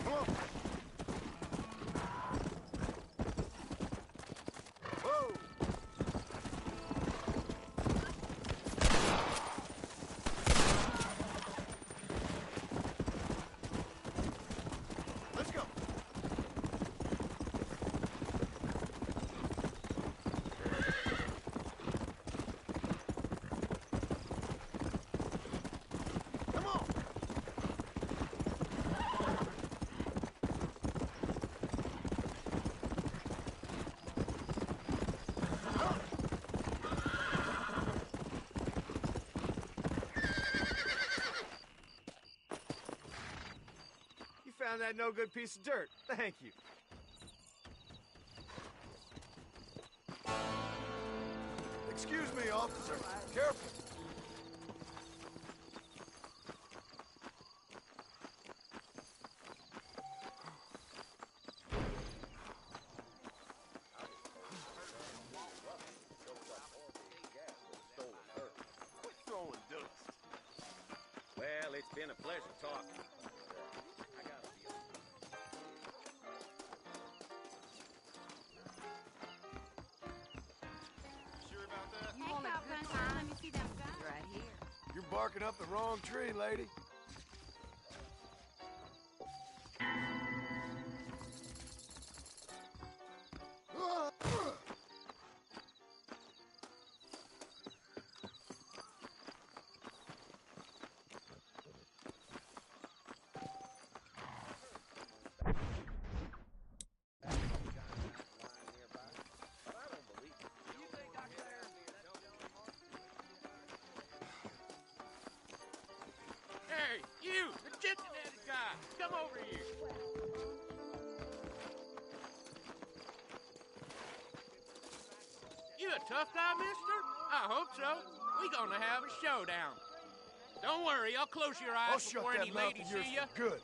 Come on. Whoa. Let's go. Come on. You found that no good piece of dirt. Thank you. Excuse me, officer. Careful. Quit throwing dust. Well, it's been a pleasure talking. I gotta be on. Sure about that? You want a good time? Let me see them guns. Right here. You're barking up the wrong tree, lady. a tough guy, mister? I hope so. We gonna have a showdown. Don't worry, I'll close your eyes I'll shut before that any mouth ladies of yours see ya. for good.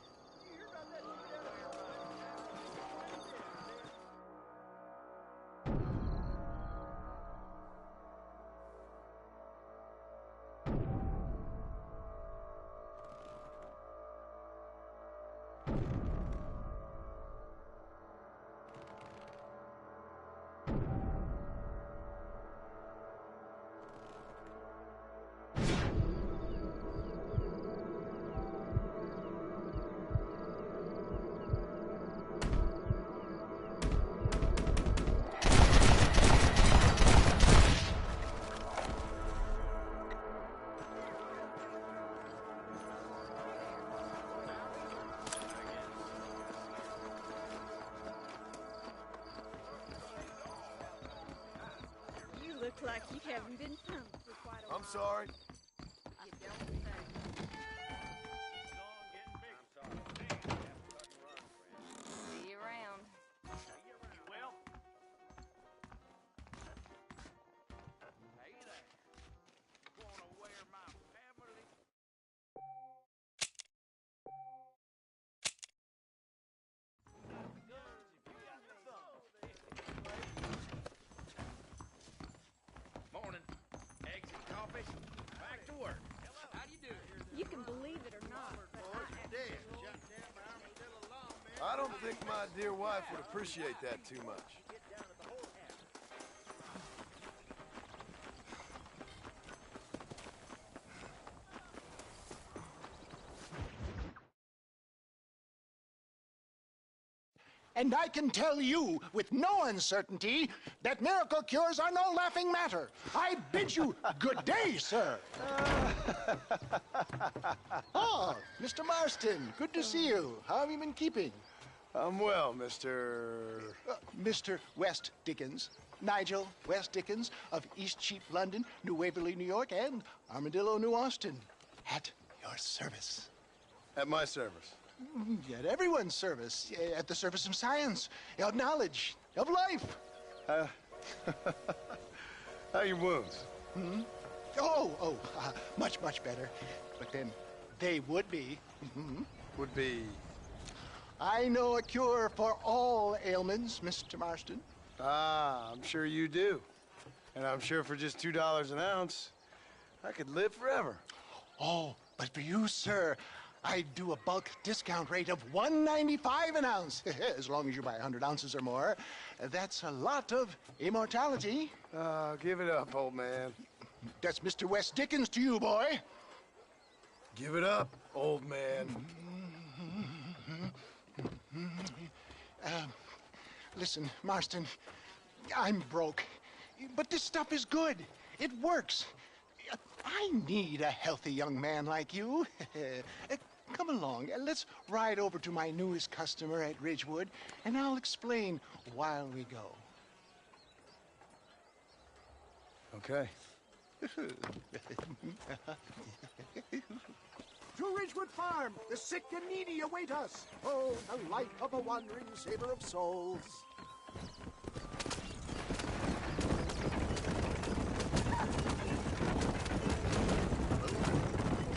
You look like you haven't been pumped for quite a while. I'm sorry. You don't say. See you around. Well. Hey there. Gonna wear my family. Morning. Eggs and coffee. Back to work. How do you do? You can believe it or not, but I don't think my dear wife would appreciate that too much. And I can tell you with no uncertainty that miracle cures are no laughing matter. I bid you good day, sir. Oh, Mr. Marston, good to see you. How have you been keeping? I'm well, Mr. Mr. West Dickens. Nigel West Dickens of East Cheap, London, New Waverly, New York, and Armadillo, New Austin. At your service. At my service. At everyone's service. At the service of science, of knowledge, of life. How are your wounds? Much, much better. But then they would be. Would be? I know a cure for all ailments, Mr. Marston. Ah, I'm sure you do. And I'm sure for just $2 an ounce, I could live forever. Oh, but for you, sir, I do a bulk discount rate of $1.95 an ounce. As long as you buy 100 ounces or more. That's a lot of immortality. Give it up, old man. That's Mr. West Dickens to you, boy. Give it up, old man. Listen, Marston, I'm broke. But this stuff is good. It works. I need a healthy young man like you. Come along, let's ride over to my newest customer at Ridgewood, and I'll explain while we go. Okay. To Ridgewood Farm, the sick and needy await us. Oh, the light of a wandering saver of souls.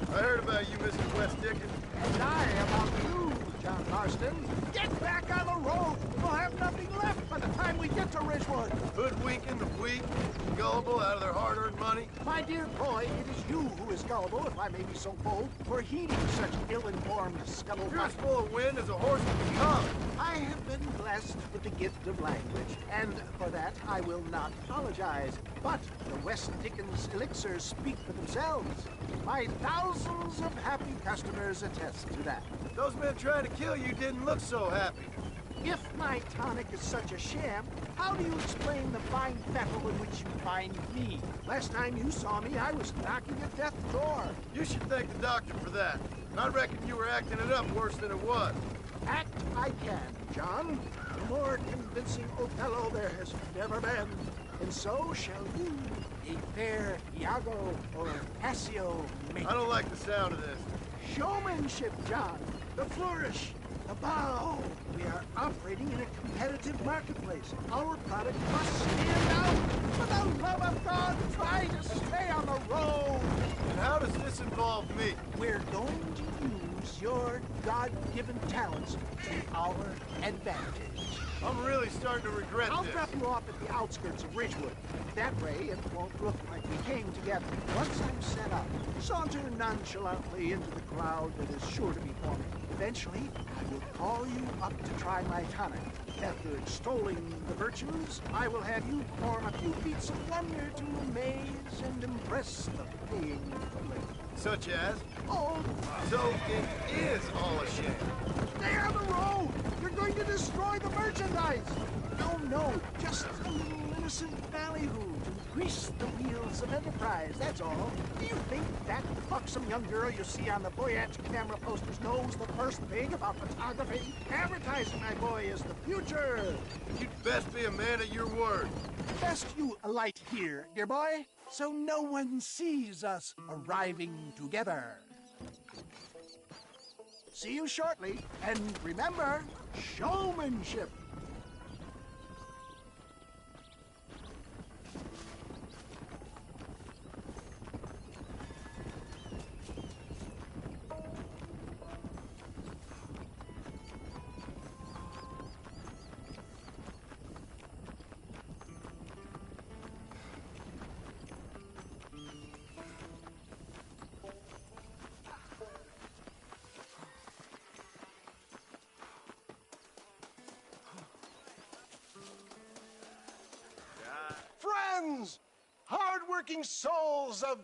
I heard about you, Mr. West Dickens. And I about you, John Marston. Get back on the road. We'll have nothing left by the time we get to Ridgewood. Hoodwinking the weak, gullible out of their hard-earned money. My dear boy, it is you who is gullible, if I may be so bold, for heeding such ill-informed scuttlebutt. You're as full of wind as a horse can become. I have been blessed with the gift of language, and for that I will not apologize. But the West Dickens elixirs speak for themselves. My thousands of happy customers attest to that. Those men trying to kill you didn't look so happy. If my tonic is such a sham, how do you explain the fine fettle in which you find me? Last time you saw me, I was knocking at death's door. You should thank the doctor for that. I reckon you were acting it up worse than it was. Act I can, John. A more convincing Othello there has never been. And so shall you, a fair Iago or Cassio make. I don't like the sound of this. Showmanship, John. The flourish. The bow. We are operating in a competitive marketplace. Our product must stand out. For the love of God, try to stay on the road. And how does this involve me? We're going to use your God-given talents to our advantage. I'm really starting to regret I'll this. drop you off at the outskirts of Ridgewood. That way, it won't look like we came together. Once I'm set up, saunter nonchalantly into the crowd that is sure to be forming. Eventually, I will call you up to try my tonic. After extolling the virtues, I will have you perform a few feats of wonder to amaze and impress the paying public. Such as? Oh, so it is all a shame. Stay on the road! You're going to destroy the merchandise! No, just a little innocent ballyhoo to grease the wheels of enterprise, that's all. Do you think that buxom young girl you see on the Voyage camera posters knows the first thing about photography? Advertising, my boy, is the future! You'd best be a man of your word. Best you alight here, dear boy, so no one sees us arriving together. See you shortly, and remember, showmanship. Friends, hard-working souls of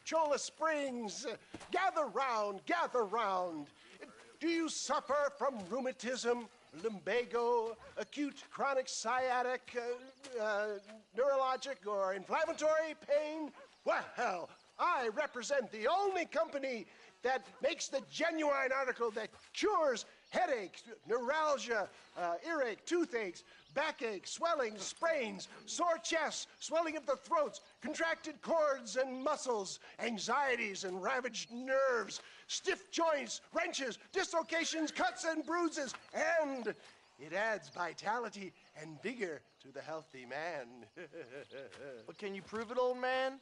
Cholla Springs, gather round, gather round. Do you suffer from rheumatism, lumbago, acute chronic sciatic, neurologic, or inflammatory pain? Well, I represent the only company that makes the genuine article that cures headaches, neuralgia, earache, toothaches, backache, swelling, sprains, sore chests, swelling of the throats, contracted cords and muscles, anxieties and ravaged nerves, stiff joints, wrenches, dislocations, cuts and bruises, and it adds vitality and vigor to the healthy man. But can you prove it, old man?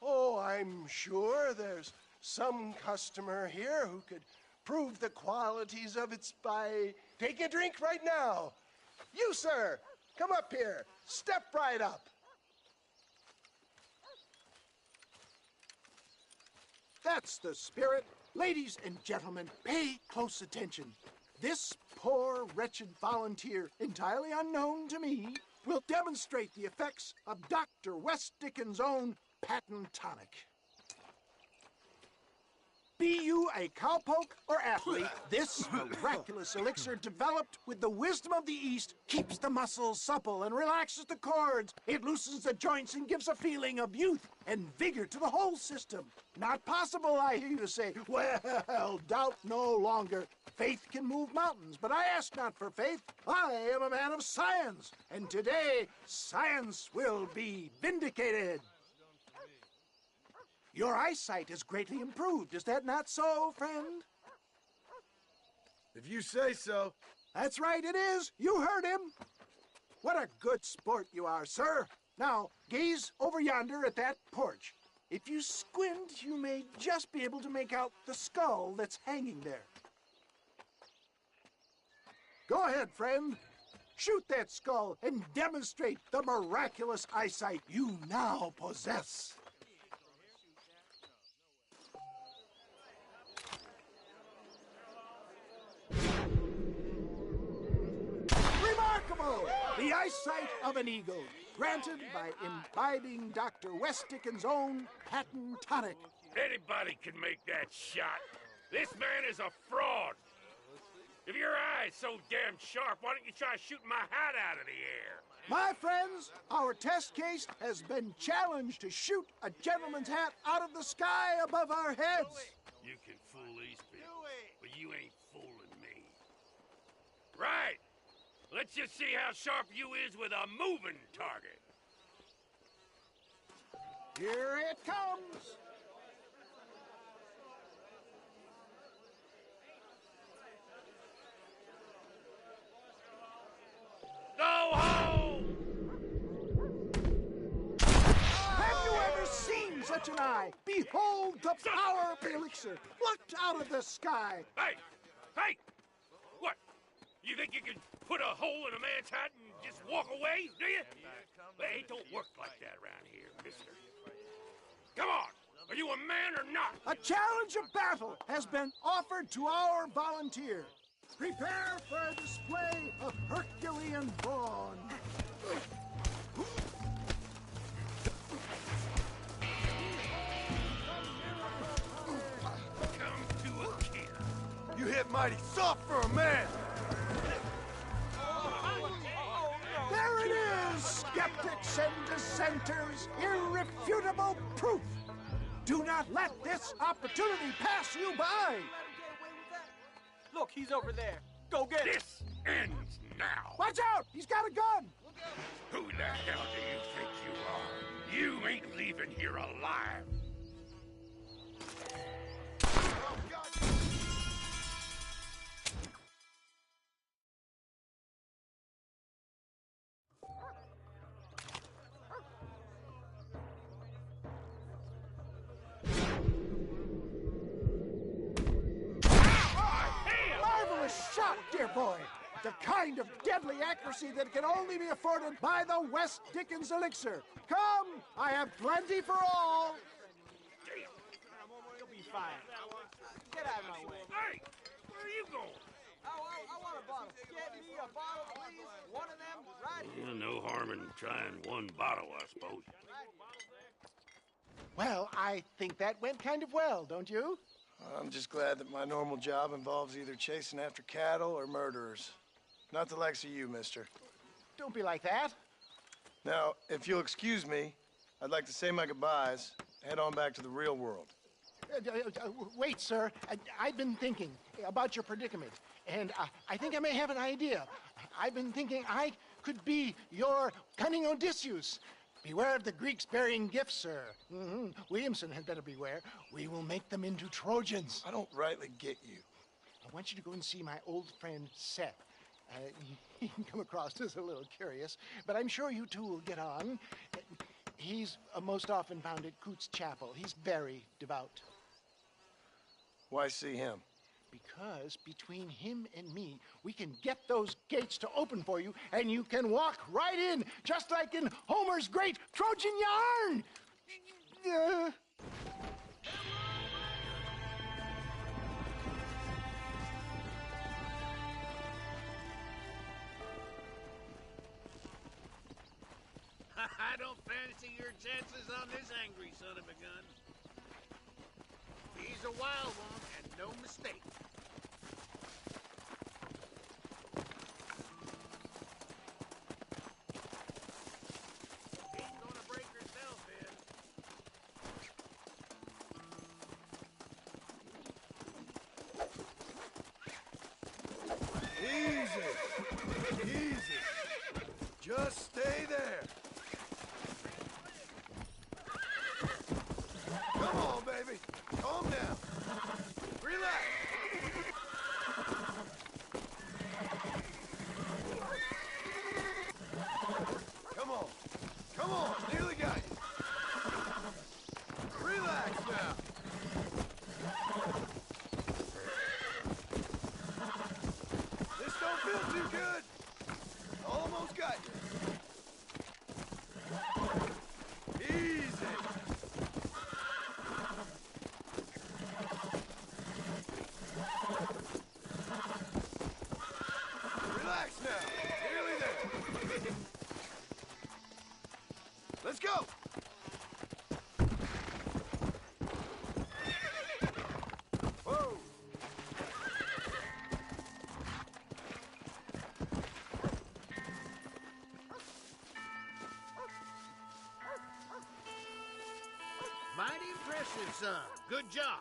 Oh, I'm sure there's some customer here who could prove the qualities of it by taking a drink right now. You, sir, come up here. Step right up. That's the spirit. Ladies and gentlemen, pay close attention. This poor, wretched volunteer, entirely unknown to me, will demonstrate the effects of Dr. West Dickens' own patent tonic. Be you a cowpoke or athlete, this miraculous elixir developed with the wisdom of the East keeps the muscles supple and relaxes the cords. It loosens the joints and gives a feeling of youth and vigor to the whole system. Not possible, I hear you say. Well, doubt no longer. Faith can move mountains, but I ask not for faith. I am a man of science, and today science will be vindicated. Your eyesight is greatly improved. Is that not so, friend? If you say so. That's right, it is. You heard him. What a good sport you are, sir. Now, gaze over yonder at that porch. If you squint, you may just be able to make out the skull that's hanging there. Go ahead, friend. Shoot that skull and demonstrate the miraculous eyesight you now possess. Remarkable! The eyesight of an eagle, granted by imbibing Dr. West Dickens' own patent tonic. Anybody can make that shot. This man is a fraud. If your eye's so damn sharp, why don't you try shooting my hat out of the air? My friends, our test case has been challenged to shoot a gentleman's hat out of the sky above our heads. You can fool these people, but you ain't fooling me. Right. Let's just see how sharp you is with a moving target. Here it comes. Go home! touch an eye. Behold the power of the elixir, plucked out of the sky. Hey! Hey! What? You think you can put a hole in a man's hat and just walk away, do you? Hey, it don't work like that around here, mister. Come on! Are you a man or not? A challenge of battle has been offered to our volunteer. Prepare for a display of Herculean brawn. Come to a kill. You hit mighty soft for a man. There it is, skeptics and dissenters, irrefutable proof. Do not let this opportunity pass you by. Look, he's over there. Go get him. This ends now. Watch out! He's got a gun! Who the hell do you think you are? You ain't leaving here alive. Marvelous shot, dear boy. The kind of deadly accuracy that can only be afforded by the West Dickens elixir. Come, I have plenty for all. You'll be fine. Get out of my way. Hey, where are you going? I want a bottle. Get me a bottle, please. One of them right here. No harm in trying one bottle, I suppose. Well, I think that went kind of well, don't you? I'm just glad that my normal job involves either chasing after cattle or murderers. Not the likes of you, mister. Don't be like that. Now, if you'll excuse me, I'd like to say my goodbyes, head on back to the real world. Wait, sir. I've been thinking about your predicament, and I think I may have an idea. I've been thinking I could be your cunning Odysseus. Beware of the Greeks burying gifts, sir. Williamson had better beware. We will make them into Trojans. I don't rightly get you. I want you to go and see my old friend Seth. He can come across as a little curious, but I'm sure you two will get on. He's most often found at Coots Chapel. He's very devout. Why see him? Because between him and me, we can get those gates to open for you, and you can walk right in, just like in Homer's great Trojan yarn! I don't fancy your chances on this angry son of a gun. He's a wild one, and no mistake. Ain't gonna break herself in. Easy. Easy. Just stay there. Come on, baby. Calm down. Relax. Come on. Come on. Nearly got you. Relax now. This don't feel too good. Almost got you. Easy. Relax now. Nearly there. Let's go. Whoa. Mighty impressive, son. Good job.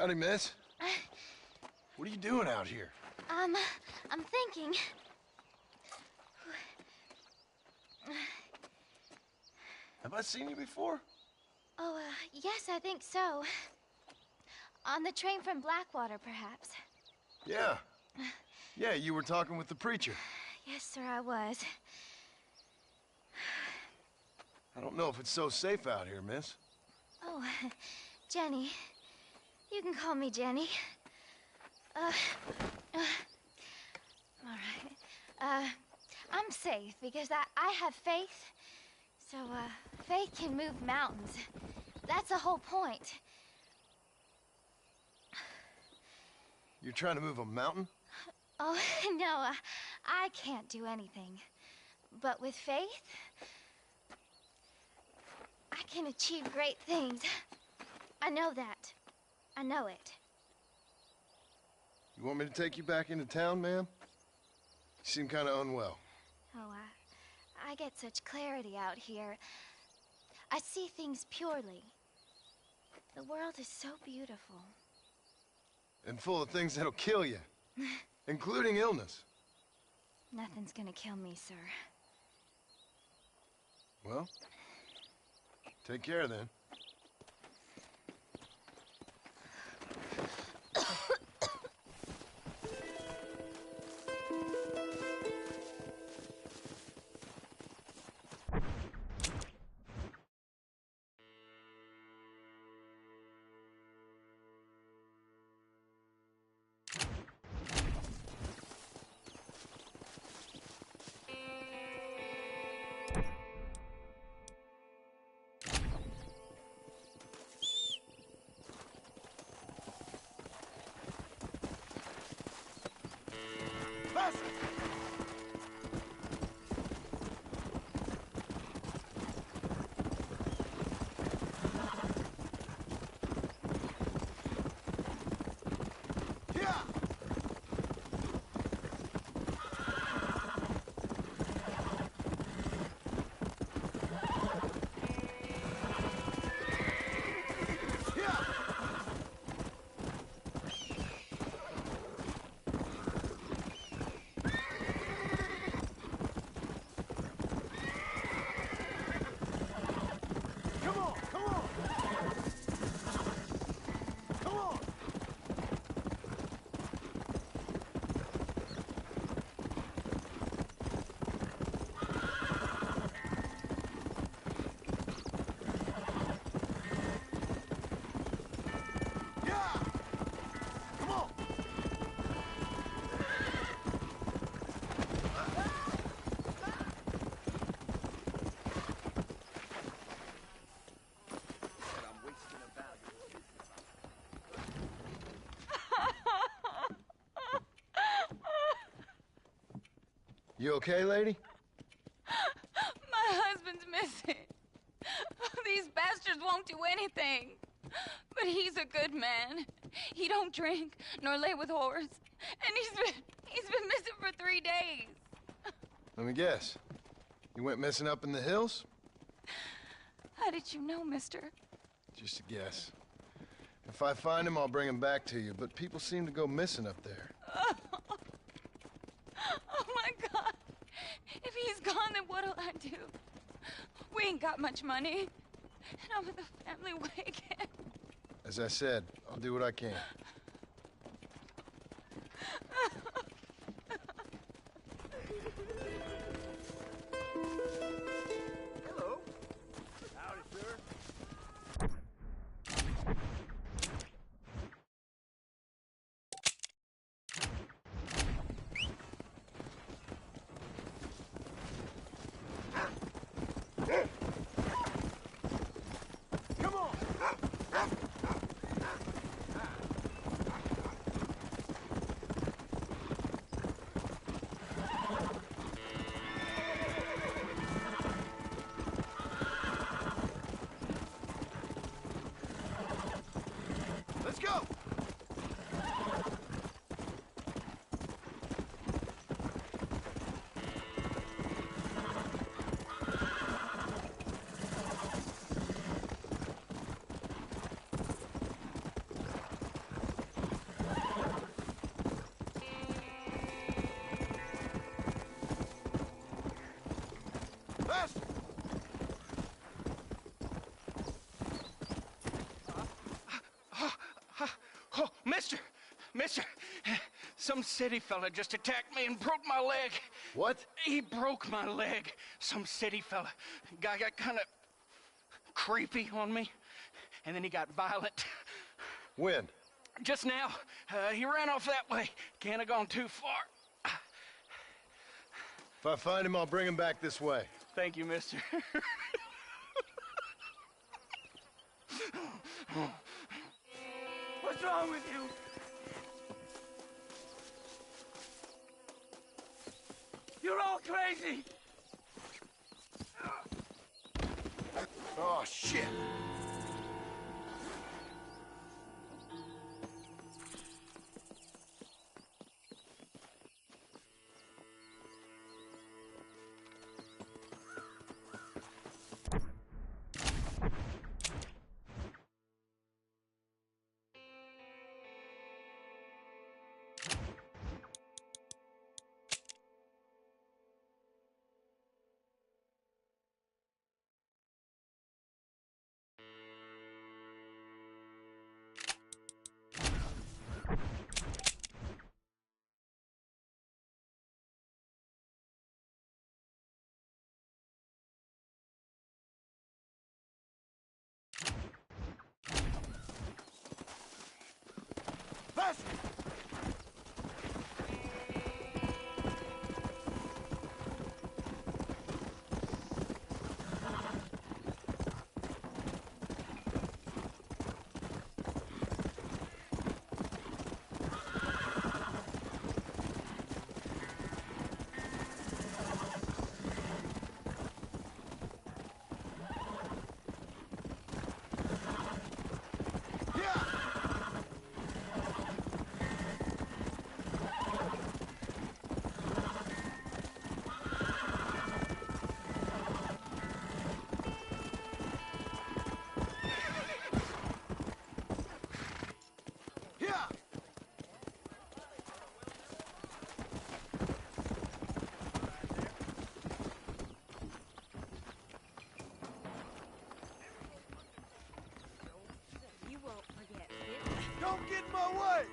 Howdy, miss. What are you doing out here? I'm thinking. Have I seen you before? Oh, yes, I think so. On the train from Blackwater, perhaps. Yeah. Yeah, you were talking with the preacher. Yes, sir, I was. I don't know if it's so safe out here, miss. Oh, Jenny. You can call me Jenny. All right. I'm safe because I have faith. So, faith can move mountains. That's the whole point. You're trying to move a mountain? Oh, no, I can't do anything. But with faith, I can achieve great things. I know that. I know it. You want me to take you back into town, ma'am? You seem kind of unwell. Oh, I get such clarity out here. I see things purely. The world is so beautiful. And full of things that'll kill you, including illness. Nothing's gonna kill me, sir. Well, take care then. You okay, lady? My husband's missing. These bastards won't do anything. But he's a good man. He don't drink nor lay with whores. And he's been missing for 3 days. Let me guess. You went missing up in the hills? How did you know, mister? Just a guess. If I find him, I'll bring him back to you, but people seem to go missing up there. Oh my God. If he's gone, then what'll I do? We ain't got much money. And I'm with the family wagon. As I said, I'll do what I can. Hello. Howdy, sir. Come on. Some city fella just attacked me and broke my leg. What? He broke my leg. Some city fella. Guy got kind of creepy on me, and then he got violent. When? Just now. He ran off that way. Can't have gone too far. If I find him, I'll bring him back this way. Thank you, mister. What's wrong with you? You're all crazy! Oh, shit! Don't get in my way!